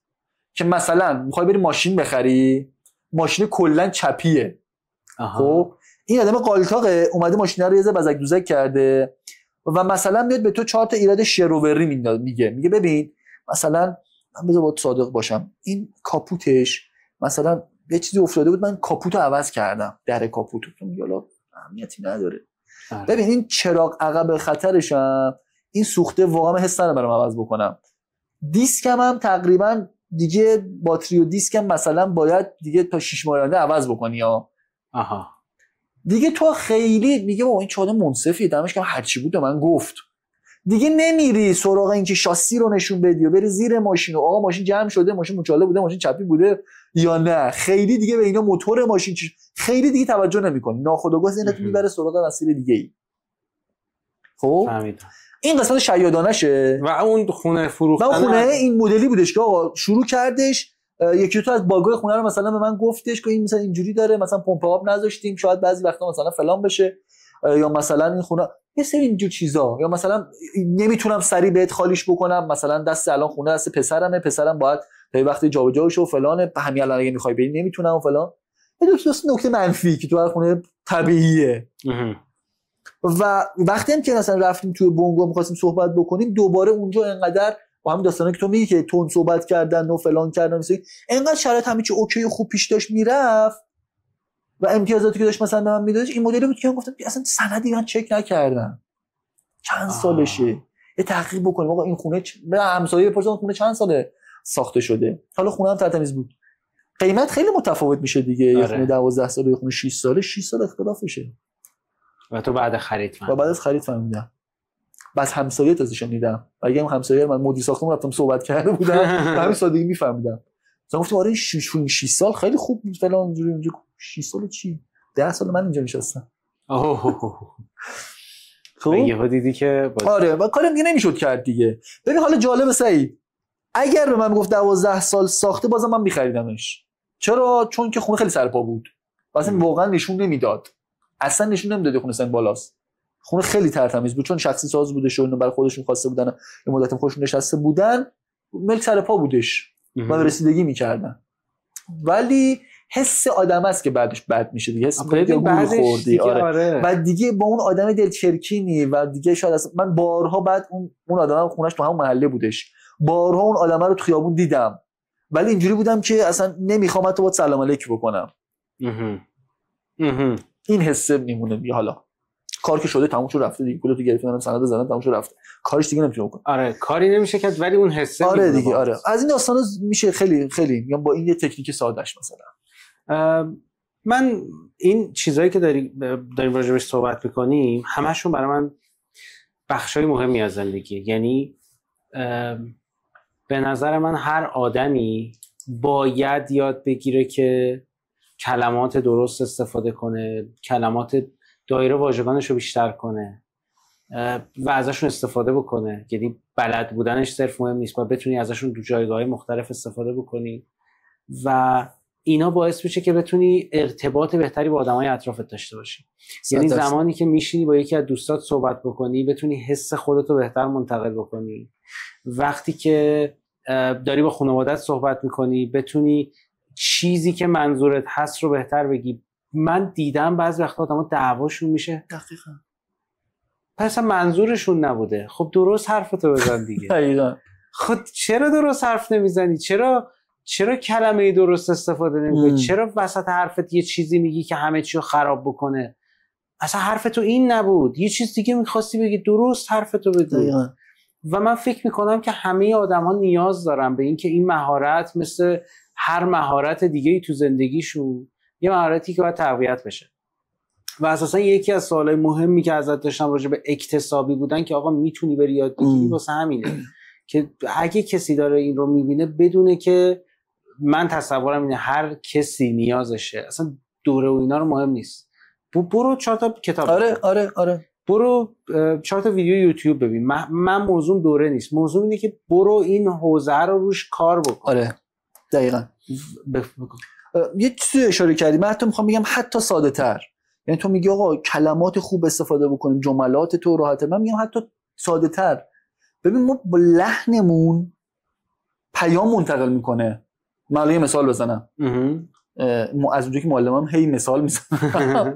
که مثلا میخوای بری ماشین بخری، ماشین کلا چپیه، خب این آدم قالتاقه اومده ماشین رو یه ذره بزک دوزک کرده و مثلا میاد به تو 4 تا ایراد شرووری میگه ببین مثلا من بذار باید صادق باشم، این کاپوتش مثلا یه چیزی افتاده بود، من کاپوتو عوض کردم، در کاپوتو، میگه حالا اهمیتی نداره. ببین این چراغ عقب خطرشم، این سوخته واقعا حس ندارم عوض بکنم، دیسکم هم تقریبا دیگه باتری و دیسکم مثلا باید دیگه تا 6 ماه آینده عوض بکنی ها. دیگه تو خیلی میگه با این چاده منصفی دمش که هر چی بود به من گفت، دیگه نمیری سراغ اینکه شاسی رو نشون بدی و بری زیر ماشین و آقا ماشین جمع شده، ماشین مچاله بوده، ماشین چپی بوده یا نه، خیلی دیگه به اینا موتور ماشین خیلی دیگه توجه نمی‌کنی، ناخودآگاه ذهنت میبره سراغ مسیر دیگه ای. خب فهمیدم. این قسمت شیادانشه. و اون خونه فروختن، خونه این مدلی بودش که آقا شروع کردش، یکی تو از باگای خونه رو مثلا به من گفتش که این مثلا اینجوری داره، مثلا پمپ آب نذاشتیم شاید بعضی وقتا مثلا فلان بشه، یا مثلا این خونه یه سری اینجور چیزا، یا مثلا نمیتونم سریع بهت خالیش بکنم، مثلا دست الان خونه دست پسرم باید تا وقتی جابجا بشه و فلان، همین الان اگه میخوای بری نمیتونم و فلان. یه دو نکته منفی که تو هر خونه طبیعیه. و وقتی هم که مثلا رفتیم توی بونگو می‌خواستیم صحبت بکنیم، دوباره اونجا انقدر با هم داستانی که تو میگی که تون صحبت کردن و فلان کردن، مثلا انقدر شرایط همه چی اوکی و خوب پیش داشت میرفت و امتیازاتی که داشت مثلا به من میدادش این مدلی بود که من گفتم اصلا سندی من چک نکردم، چند سالشه، یه تحقیق بکنیم آقا این خونه به همسایه بپرسم خونه چند ساله ساخته شده، حالا خونه هم ترتمیز بود، قیمت خیلی متفاوت میشه دیگه. یه خونه 12 ساله، یه خونه 6 ساله، 6 سال اختلافشه. و تو بعد خرید فهمیدم. و بعد از خرید فهمیدم. بعد همسایه تازه شنیدم. اگه هم همسایه من مدیر ساختمون رفتم صحبت کرده بودم، همین سادگی میفهمیدم. مثلا گفتم آره 6 سال خیلی خوب فلان اینجوری اونجا. 6 سال چی؟ 10 سال من اینجا نشستم. خب یهو دیدی که آره و کارم دیگه نمیشد کرد دیگه. ببین حالا جالب سعید، اگر به من میگفت 12 سال ساخته بازم من می‌خریدمش. چرا؟ چون که خونه خیلی سرپا بود. واسه واقعا نشون نمیداد. اصلا نشون نمیداد خونه سن بالاست. خونه خیلی ترتمیز بود چون شخصی ساز بوده، شون برای خودشون خواسته بودن، یه مدت خودشون نشسته بودن، ملک سرپا بودش. من رسیدگی می‌کردم. ولی حس آدم است که بعدش بد میشه دیگه، حس می‌کنی که گول خوردی. آره. و دیگه با اون آدم دلچرکینی و دیگه شاید من بارها بعد اون آدم خونش تو همون محله بودش، بارها اون آدم رو تو خیابون دیدم، ولی اینجوری بودم که اصلا نمیخوام تو با سلام علیک بکنم. این حس میمونه دیگه. حالا کار که شده تموم شد رفته دیگه، پولتو گرفتم سند زدم تموم شد رفته، کارش دیگه نمیتونه بکنه. آره کاری نمیشه کرد ولی اون حسه آره دیگه. آره از این داستانا میشه خیلی خیلی میگم با این یه تکنیک سادهش. مثلا من این چیزایی که داریم راجعش صحبت می‌کنیم همشون برای من بخشای مهمی از زندگی، یعنی به نظر من هر آدمی باید یاد بگیره که کلمات درست استفاده کنه، کلمات دایره واژگانش رو بیشتر کنه و ازشون استفاده بکنه. یعنی بلد بودنش صرف مهم نیست، باید بتونی ازشون تو جایگاه‌های مختلف استفاده بکنی و اینا باعث میشه که بتونی ارتباط بهتری با آدمای اطرافت داشته باشی. یعنی زمانی که میشینی با یکی از دوستات صحبت بکنی بتونی حس خودتو بهتر منتقل بکنی. وقتی که داری با خانواده‌ات صحبت میکنی بتونی چیزی که منظورت هست رو بهتر بگی. من دیدم بعضی وقتا آدم‌ها دعواشون میشه دقیقاً پس منظورشون نبوده. خب درست حرفتو بزن دیگه. دقیقاً. خب چرا درست حرف نمیزنی؟ چرا کلمه درست استفاده نمیکنی؟ چرا وسط حرفت یه چیزی میگی که همه چی رو خراب بکنه؟ اصلا حرفتو این نبود، یه چیز دیگه میخواستی بگی، درست حرفتو بگو. و من فکر میکنم که همه آدما نیاز دارن به این که این مهارت مثل هر مهارت دیگه‌ای تو زندگیشون یه مهارتی که باید تقویت بشه. و اساسا یکی از سوالای مهمی که ازت داشتم راجع به اکتسابی بودن که آقا میتونی بری یاد بگیری واسه همینه که اگه کسی داره این رو میبینه بدونه که من تصورم اینه هر کسی نیازشه، اصلا دوره و اینا رو مهم نیست. برو 4 تا کتاب آره برو 4 تا ویدیو یوتیوب ببین. من موضوع دوره نیست، موضوع اینه که برو این حوزه رو روش کار بکن. آره دقیقاً. یه چیزی اشاره کردی، من حتی میخوام بگم حتی ساده تر. یعنی تو میگی آقا کلمات خوب استفاده بکنیم، جملات تو راحته، من میگم حتی ساده تر. ببین ما با لحنمون پیام منتقل میکنه. من یه مثال بزنم از اونجایی که معلمم هی مثال میزنم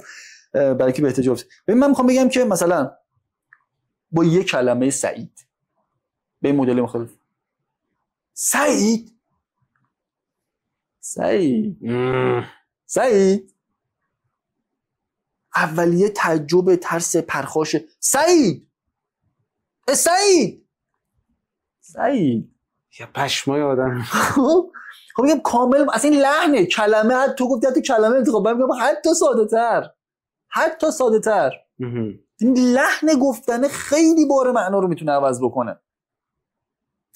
برای که به احتجاج. ببین من میخوام بگم که مثلا با یه کلمه سعید به این مدل مختلف سعید اولیه تعجب، ترس، پرخاش، سعید یا پشمای آدم. خب میگم کامل اصلا این لحنه کلمه، حتی تو گفتی حتی کلمه انتخاب، من میگم حتی ساده تر این لحن گفتن خیلی بار معنا رو میتونه عوض بکنه.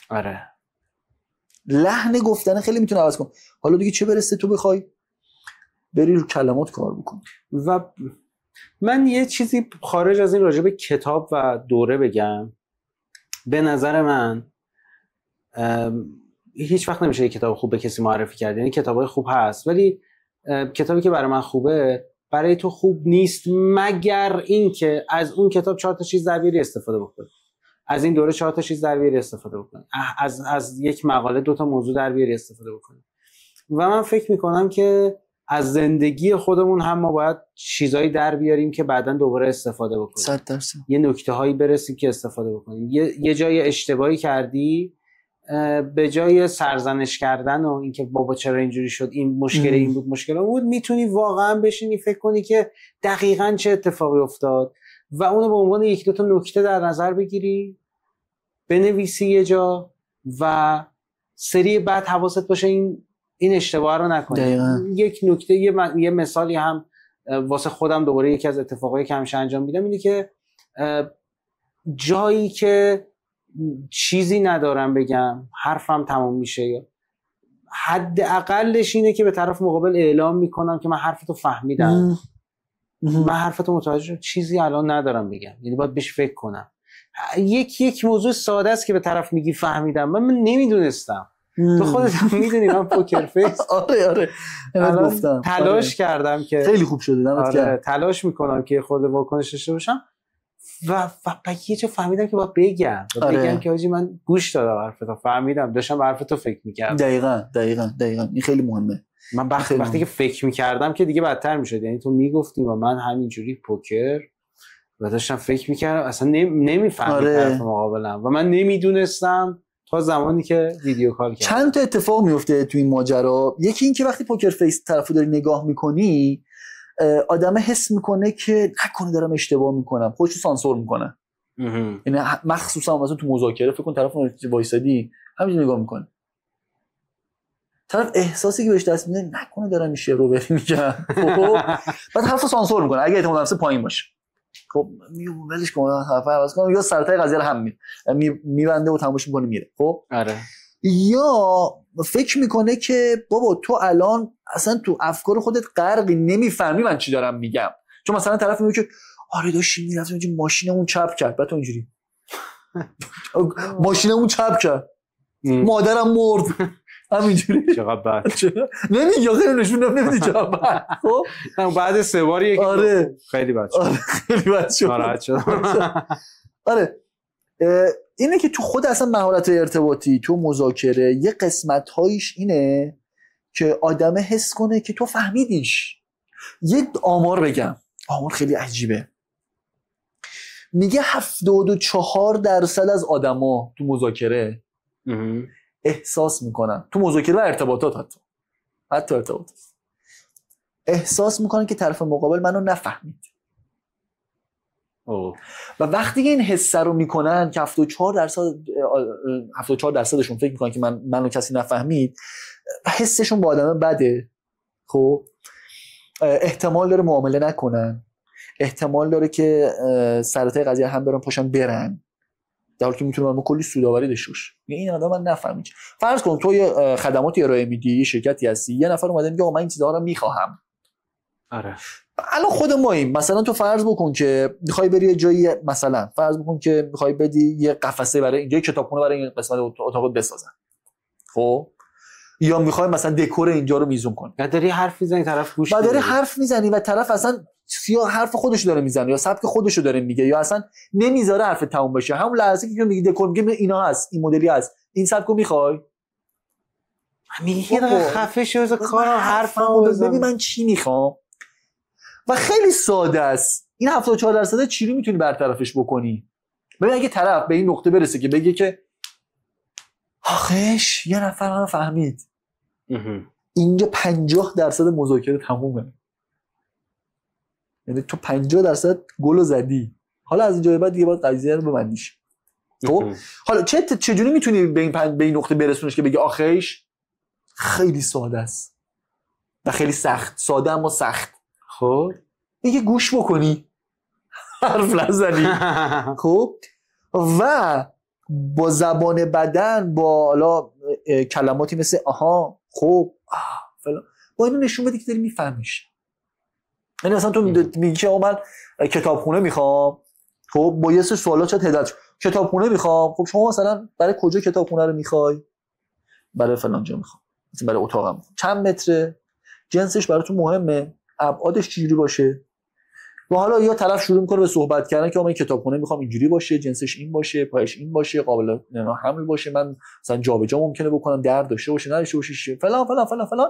آره لحن گفتن خیلی میتونه عوض کنه. حالا دیگه چه برسه تو بخوای بری رو کلمات کار بکنی. و من یه چیزی خارج از این راجع به کتاب و دوره بگم. به نظر من هیچ وقت نمیشه یه کتاب خوب به کسی معرفی کرد. یعنی کتابای خوب هست ولی کتابی که برای من خوبه برای تو خوب نیست مگر اینکه از اون کتاب 4 تا چیز در بیاری استفاده بکنی، از این دوره 4 تا چیز در بیاری استفاده بکنی، از یک مقاله 2 تا موضوع در بیاری استفاده بکنی. و من فکر میکنم که از زندگی خودمون هم ما باید چیزایی در بیاریم که بعداً دوباره استفاده بکنیم. 100%. یه نکته هایی برسیم که استفاده بکنیم. یه جای اشتباهی کردی، به جای سرزنش کردن و اینکه بابا چرا اینجوری شد، این مشکل این بود، مشکل اون بود، میتونی واقعا بشینی فکر کنی که دقیقاً چه اتفاقی افتاد و اونو به عنوان 1-2 تا نکته در نظر بگیری، بنویسی یه جا و سری بعد حواست باشه این اشتباه رو نکنی. یک نکته یه مثالی هم واسه خودم دوباره یکی از اتفاقایی که همیشه انجام میدم اینه که جایی که چیزی ندارم بگم حرفم تمام میشه یا حداقلش اینه که به طرف مقابل اعلام میکنم که من حرفتو فهمیدم، من حرفتو متوجه شدم، چیزی الان ندارم بگم. یعنی باید بهش فکر کنم. یک موضوع ساده است که به طرف میگی فهمیدم، من نمیدونستم. تو خودت میدونی من پوکر فیس آره گفتم تلاش کردم که خیلی خوب شده. آره تلاش میکنم که خود واکنش داشته باشم و یه چه فهمیدم که باید بگم بگم که آجی من گوش دادم حرفتو، فهمیدم، داشتم حرفتو فکر میکردم. دقیقاً این خیلی مهمه. من وقتی که فکر میکردم که دیگه بدتر میشد. یعنی تو میگفتی و من همینجوری پوکر و داشتم فکر میکردم، اصلا نمیفهمیدم طرف مقابلم و من نمیدونستم تا زمانی که ویدیو کال کردم. چند تا اتفاق میفته تو این ماجرا. یکی این که وقتی پوکر فیس طرفو داری نگاه میکنی آدم حس میکنه که نکنه دارم اشتباه میکنم، خودشو سانسور میکنه. یعنی مخصوصا مثلا تو مذاکره فکر کن طرف وایسادی همینجوری نگاه میکنه، طرف احساسی که بهش دست میده نکنه دارم میشه رو بری میگم، بعد حرفو سانسور میکنه اگه احتمال نفس پایین باشه. خب ولش کن حرف عوض کن یا سرتای قضیه رو هم میبنده و تماشا میکنه میره. خب آره. یا فکر میکنه که بابا تو الان اصلا تو افکار خودت غرقی، نمیفهمی من چی دارم میگم. چون مثلا طرف میگه که آره داشتیم میرفتیم اینجوری ماشینمون چپ کرد، بعد اینجوری ماشینمون چپ کرد مادرم مرد همینجوری. چقدر بد. نمیگه خیلی نشون نمیدی چقدر بد. خب بعد 3 بار یکی آره خیلی بد شد. خیلی بد شد. ناراحت شدم. آره اینه که تو خود اصلا مهارت ارتباطی تو مذاکره یه قسمت هایش اینه که آدم حس کنه که تو فهمیدیش. یه آمار بگم، آمار خیلی عجیبه، میگه 74% از آدما تو مذاکره احساس میکنن، تو مذاکره و ارتباطات حتی ارتباطات احساس میکنن که طرف مقابل منو نفهمید. و وقتی این حس رو میکنن که 74%شون فکر میکنن که منو کسی نفهمید، حسشون با آدم بده. خب احتمال داره معامله نکنن، احتمال داره که سرطای قضیه هم برن پاشن برن، در حالی که میتونه من کلی سودآوری داشته باشه. این آدم من نفهمید. فرض کن تو یه خدماتی ارائه میدی، یه شرکتی هستی، یه نفر اومده میگه من این چیزا رو میخوام. آره الان خود ماییم، مثلا تو فرض بکن که میخوای بری یه جایی، مثلا فرض بکن که میخوای بدی یه قفسه برای اینجا کتابخونه برای این قسمت اتاق بسازن، خب یا میخوای مثلا دکور اینجا رو میزون کنی، یا داری حرف میزنی طرف گوش میده، داری حرف میزنی و طرف اصلا یا حرف خودشو داره میزنه یا سبک خودشو داره میگه یا اصلا نمیذاره حرف تموم بشه. همون لحظه که میگی دکور، میگه اینا هست، این مدلی هست، این سبکو میخوای، میگه یه دقیقه خفه شو کارو حرفمو بزن ببین من چی میخوام. و خیلی ساده است. این 74% چی رو میتونی برطرفش بکنی؟ ببین اگه طرف به این نقطه برسه که بگه که آخش یه نفر منو فهمید، اینجا 50% مذاکره تمومه. یعنی تو 50% گلو زدی. حالا از اینجا بعد دیگه باید قضیه رو ببندیش. خب حالا چجوری میتونی به این نقطه برسونیش که بگی آخش؟ خیلی ساده است و خیلی سخت. ساده اما سخت. خب اینکه گوش بکنی، حرف نزنی. خب و با زبان بدن، با حالا کلماتی مثل آها، خب، فلان، با اینو نشون بدی که داری میفهمیش. یعنی مثلا تو میگی که من کتابخونه میخوام، خب با یه سری سوالات چت هدایت کتابخونه میخوام. خب شما مثلا برای کجا کتابخونه رو میخوای؟ برای فلان جا میخوام، مثلا برای اتاقم. چند متره؟ جنسش براتون مهمه؟ ابعادش چجوری باشه؟ و حالا یا طرف شروع میکنه به صحبت کردن که من کتابخونه میخوام اینجوری باشه، جنسش این باشه، پایش این باشه، قابل حمل باشه، من مثلا جابجا ممکنه بکنم، درد داشته باشه، نداشته باشه، فلان فلان فلان فلان.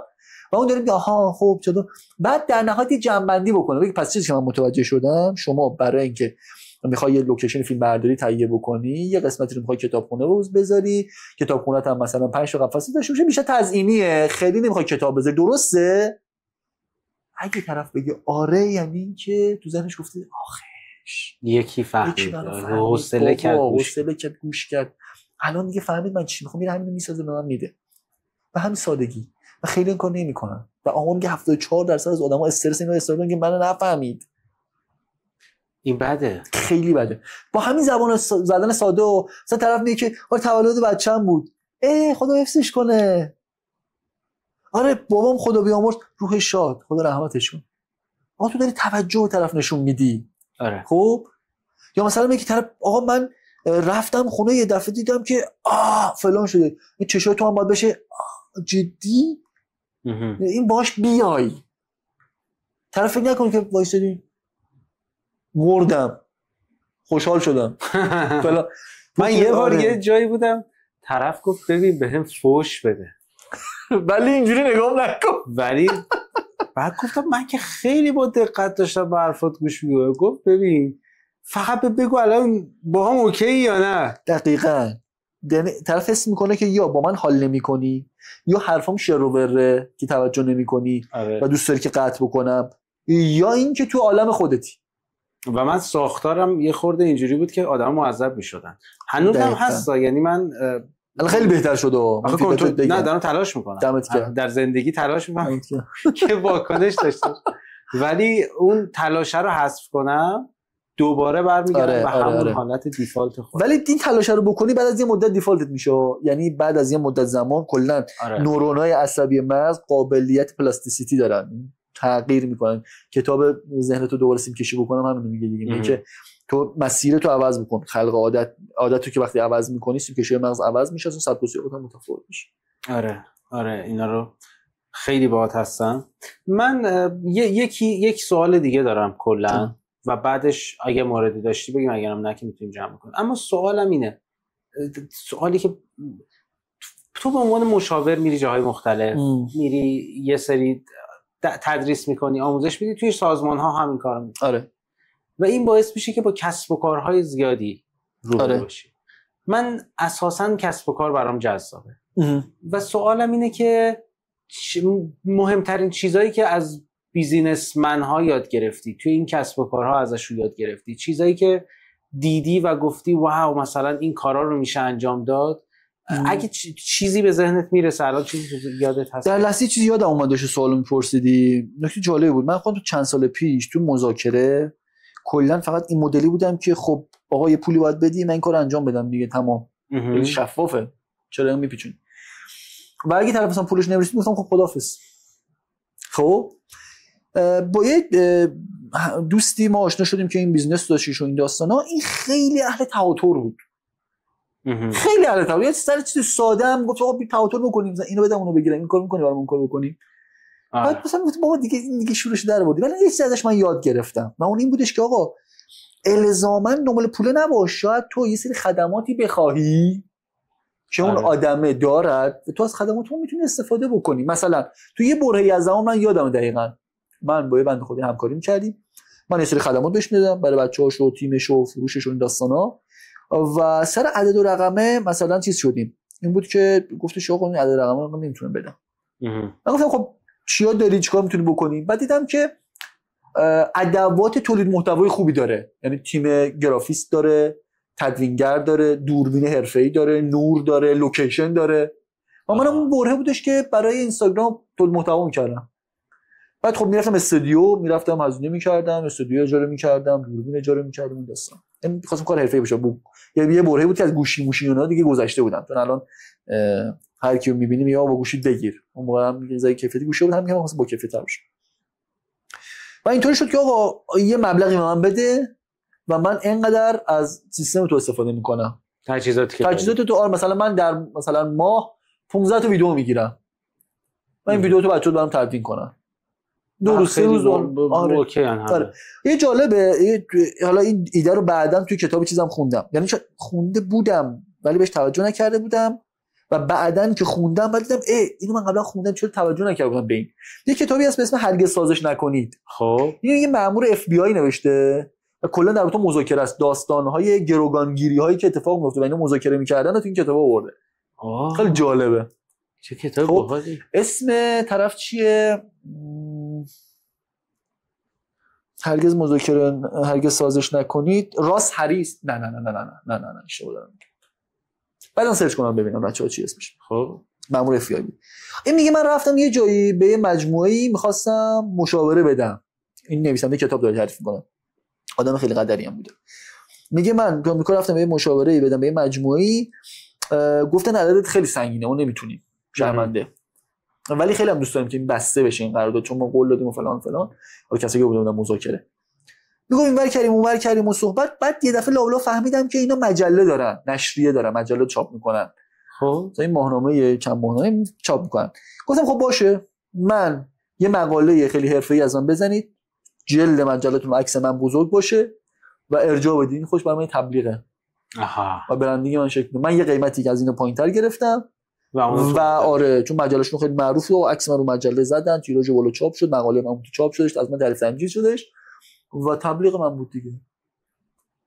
و اون داره میگه آها خب چطور. بعد در نهایت جمع‌بندی بکنه، بگه پس چیزی که من متوجه شدم، شما برای اینکه میخوای یه لوکیشن فیلم برداری تهیه بکنی، یه قسمتی رو میخوای کتابخونه روز بذاری، کتابخونه‌ت هم مثلا 5 تا قفسه داشته باشه، میشه تزیینیه، خیلی نمیخوای کتاب بذاری، درسته؟ اگه طرف بگه آره، یعنی این که تو ذهنش گفته آخش یکی فهمید، حوصله کرد گوش کرد، الان دیگه فهمید من چی میخوام، میره همینو میسازه به من میده. و همین سادگی. و خیلی این کار نمیکنن. و آقا میگه 74% از آدما استرس اینو استرس که منو نفهمید. این بده، خیلی بده. با همین زبان زدن ساده و مثلا طرف میگه که آره تولد بچه‌م بود، خدا حفظش کنه، آره بابام خدا بیامرز روحش شاد، خدا رحمتش کنه. آقا تو داری توجه به طرف نشون میدی. آره. خب یا مثلا میگه طرف آقا من رفتم خونه یه دفعه دیدم که فلان شده، این چشای تو هم باید بشه جدی، این باش بیای. طرف فکر نکن که وایسادی مردم خوشحال شدم فلان. من یه بار یه جایی بودم، طرف گفت ببین بهم فوش بده، ولی اینجوری نگاه نکن. ولی بعد گفتم من که خیلی با دقت داشتم به حرفات گوش میدم. گفت ببین فقط بگو الان با هم اوکی یا نه. دقیقاً طرف حس میکنه که یا با من حال نمیکنی، یا حرفام شر و بره که توجه نمیکنی و دوست داری که قطع بکنم، یا این که تو عالم خودتی. و من ساختارم یه خورده اینجوری بود که آدم معذب میشدن. هنوزم هستا، یعنی من الان خیلی بهتر شده. نه دارم تلاش میکنم، در زندگی تلاش میکنم که واکنش داشته، ولی اون تلاشه رو حذف کنم دوباره برمیگردم به همون حالت دیفالت خود. ولی این تلاش رو بکنی بعد از یه مدت دیفالتت میشه، یعنی بعد از یه مدت زمان کلا نورونای عصبی مغز قابلیت پلاستیسیتی دارن، تغییر میکنن. کتاب ذهنتو دوباره سیم کشی بکنم همین میگه دیگه، میگه که تو مسیرتو عوض بکن، خلق عادتو که وقتی عوض میکنی سیم کشی مغز عوض میشه، اصلا سبک و سیاقت هم متفاوت میشه. آره اینا رو خیلی باهات هستم. من یک سوال دیگه دارم کلا و بعدش اگه موردی داشتی بگیم، اگرم نه که میتونیم جمع کنیم. اما سوالم اینه، سوالی که تو به عنوان مشاور میری جاهای مختلف، میری یه سری تدریس میکنی، آموزش میدی، توی سازمان ها همین کارو میکنی. آره. و این باعث میشه که با کسب و کارهای زیادی روبرو باشی. من اساساً کسب و کار برام جذابه و سوالم اینه که مهمترین چیزایی که از بیزینسمن ها یاد گرفتی توی این کسب و کارها ازشون یاد گرفتی، چیزایی که دیدی و گفتی واو مثلا این کارا رو میشه انجام داد، اگه چیزی به ذهنت میرسه الان، چیزی یادت هست؟ در لحظه چیزی یادم اومد داشت سوالو میپرسیدی، نکته جالب بود. من خودم تو چند سال پیش تو مذاکره کلا فقط این مدلی بودم که خب آقا یه پولی باید بدی، من این کارو انجام بدم دیگه، تمام. شفافه، چرا میپیچونی؟ و اگه طرف مثلا پولش نمیرسید میگفتم خب خداحافظ. خب با یه دوستی ما آشنا شدیم که این بیزنس داشتیش و این داستانا، این خیلی اهل تواتر بود. خیلی اهل تواتر، یه سر چیز ساده هم گفت آقا بی تواتر بکنیم، مثلا اینو بدم اونو بگیرم، این کارو می‌کنی برام اون کارو بکنیم. بعد مثلا گفت بابا دیگه شورش در آوردی. ولی یه چیز ازش من یاد گرفتم و اون این بودش که آقا الزاما دنبال پول نباش، شاید تو یه سری خدماتی بخواهی که اون آدمه دارد و تو از خدمات اون میتونی استفاده بکنی. مثلا تو یه برهه‌ای از زمان من یادم دقیقاً من با یه بنده خدایی همکاری می‌کردیم، من یه سری خدمات بهش میدادم برای بچه‌هاش و تیمش و فروشش و این داستانا، و سر عدد و رقمه مثلا چیز شدیم، این بود که گفتش آقا این عدد و رقمه من نمیتونم بدم. من گفتم خب چیا داری، چیکار میتونی بکنی؟ بعد دیدم که ادوات تولید محتوای خوبی داره، یعنی تیم گرافیست داره، تدوینگر داره، دوربین حرفه‌ای داره، نور داره، لوکیشن داره. و منم اون برهه بودش که برای اینستاگرام تولید محتوا می‌کردم. بعد خب میرفتم استودیو، میرفتم هزینه می‌کردم، استودیو اجاره می‌کردم، دوربین اجاره می‌کردم، این داستان. این خواستم کار حرفه‌ای بشه. یه برهه بود که از گوشی‌موشیونا دیگه گذشته بودم. چون الان هر کیو می‌بینیم یا با گوشی بگیر. اون موقع هم یه کیفیتی گوشی بود، هم میگم واسه با کیفیت باشه. و اینطوری شد که آقا یه مبلغی به من بده و من اینقدر از سیستم تو استفاده میکنم، تجهیزات تو مثلا من در مثلا ماه 15 تا ویدیو میگیرم، من این ویدیو تو بچه‌ها برام تدوین کنم 2 روز 3 روز. آره. یه جالبه، حالا این ایده رو بعداً توی کتاب چیزام خوندم، یعنی خونده بودم ولی بهش توجه نکرده بودم و بعداً که خوندم بعد دیدم اینو من قبلا خوندم چرا توجه نکرده بودم به این. یه کتابی هست به اسم هرگز سازش نکنید. خب یه مأمور FBI نوشته و کلا در رابطه مذاکره است، داستان‌های گروگانگیری‌هایی که اتفاق میفته و اینا مذاکره می‌کردن تو این کتاب آورده. خیلی جالبه. چه کتاب باحالی. اسم طرف چیه؟ هرگز سازش نکنید. راس هریس. نه اشتباه دارم. بعدن سرچ کنم ببینم بچه‌ها چی اسمش. خب مأمور FBI بود. این میگه من رفتم یه جایی به یه مجموعه‌ای می‌خواستم مشاوره بدم. این نویسنده کتاب داره تعریف می‌کنه. آدم خیلی قدری هم بوده. میگه من تو آمریکا رفتم به یه مشاوره‌ای بدم به یه مجموعه‌ای، گفتن عددت خیلی سنگینه اون نمیتونیم شرمنده، ولی خیلی هم دوست داریم که این بسته بشه این قرارداد چون ما قول دادیم و فلان حالا کسی که بودن مذاکره. میگم اینور کردیم اونور کردیم و صحبت. بعد یه دفعه لاولا فهمیدم که اینا مجله دارن، نشریه دارن، مجله چاپ میکنن. خب این ماهنامه چند ماهنامه چاپ میکنن. گفتم خب باشه، من یه مقاله خیلی حرفه‌ای از من بزنید، جلد مجلتون عکس من بزرگ باشه و ارجاع بدین، خوش برام تبلیغه. و برندینگ من شکل من یه قیمتی که از اینو پایینتر گرفتم و آره چون مجلهشون خیلی معروفه و عکس من رو مجله زدن، تیراژ بالا چاپ شد، مقاله من تو چاپ شدش، از من تعریف تمجید شدش و تبلیغ من بود دیگه.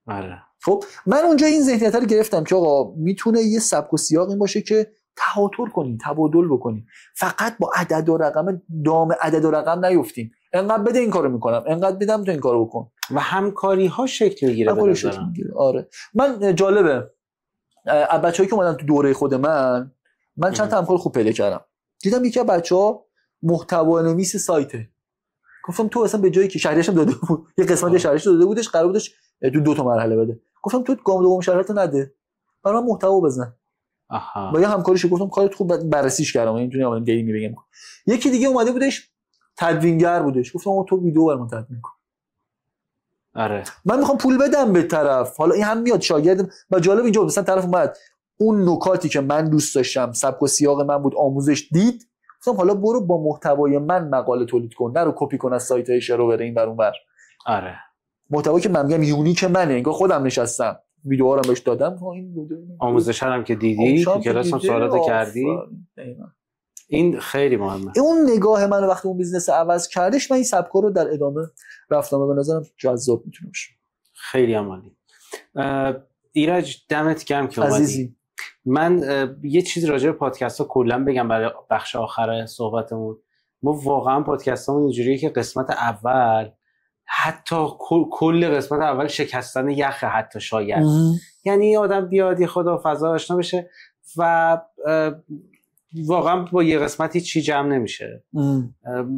آره خب من اونجا این ذهنیت رو گرفتم که آقا میتونه یه سبک و سیاق این باشه که تهاتر کنیم، تبادل بکنیم، فقط با عدد و رقم دام عدد و رقم نیفتیم. انقدر بده این کارو میکنم، انقدر بدم تو این کارو بکن و همکاری ها شکل میگیره. آره من جالبه بچه‌ای که اومدن تو دوره خود من چند تا همکار خوب پیدا کردم. دیدم یکی از بچه‌ها محتوا نویس سایته. گفتم تو اصلا به جایی که شهریه‌اش داده بود، یه قسمت شهریه‌اش داده بودش، قرار بودش تو 2 تا مرحله بده. گفتم تو گام دوم شهریه‌تو نده، برام محتوا بزن. با یه همکاریش گفتم کارت خوب، بررسیش کردم، اینجوری اومدم دیگه میگم. یکی دیگه اومده بودش تدوینگر بودش. گفتم آقا تو ویدیو برام تدوین کن. آره من میخوام پول بدم به طرف، حالا این هم میاد شاگردم. و جالب اینجا مثلا طرف اومد اون نکاتی که من دوست داشتم، سبک و سیاق من بود، آموزش دید، گفتم حالا برو با محتوای من مقاله تولید کن، نرو کپی کن از سایت‌های شروع بره این ور اون ور. آره محتوایی که من میگم یونیک منه، انگار خودم نشستم ویدیوها رو بهش دادم. این آموزش هم که دیدی تو کلاس هم سوالات کردی، این خیلی مهمه. اون نگاه من وقتی اون بیزنس عوض کردش، من این سبکا رو در ادامه رفتم. به نظرم جذاب میتونه باشه. خیلی عالی. ایرج دمت گرم که اومدی. من یه چیزی راجع به پادکست ها کلا بگم برای بخش آخر صحبتمون. ما واقعا پادکست همون اینجوریه که قسمت اول حتی کل قسمت اول شکستن یخه، حتی شاید یعنی آدم بیاد یه خدا فضا آشنا بشه و واقعا با یه قسمتی چی جمع نمیشه.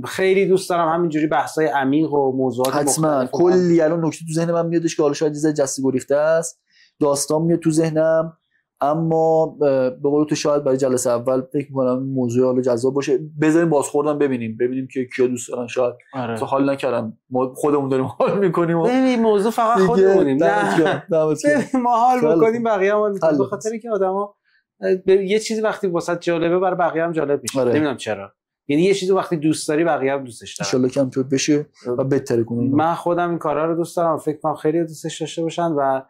خیلی دوست دارم همینجوری بحثای عمیق و موضوعات حتما کلی الان نکته تو ذهن من میادش که حالا شاید چیز جسته گریخته است، داستان میاد تو ذهنم، اما به قول تو شاید برای جلسه اول فکر می‌کنم موضوع حالا جذاب باشه. بذاریم بازخوردم ببینیم که کیا دوست دارن. شاید تو حال نکردم، ما خودمون داریم حال می‌کنیم. ببین موضوع فقط خودمونیم، نه ما حال می‌کنیم بقیه هم می‌کنن، به خاطر اینکه آدما یه چیزی وقتی واسط جالبه برای بقیه هم جالب میشه. نمیدونم چرا، یعنی یه چیزی وقتی دوست داری بقیه هم دوستش دارن. ان شاء الله کم بشه و بهتر کنه. من خودم این کارا رو دوست دارم، فکر کنم خیلی دوستش داشته باشن و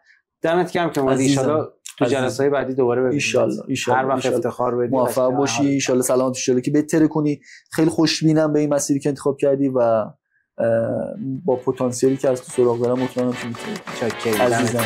دمت گرم که اومدی. ان شاء الله تو جلسه‌های بعدی دوباره ببینیم. ان شاء الله هر وقت افتخار بدی، موفق باشی، ان شاء الله سلامت ان که بهتر کنی. خیلی خوشبینم به این مسیری که انتخاب کردی و با پتانسیلی که از تو سراغ دارم مطمئنم که میتونی. عزیزم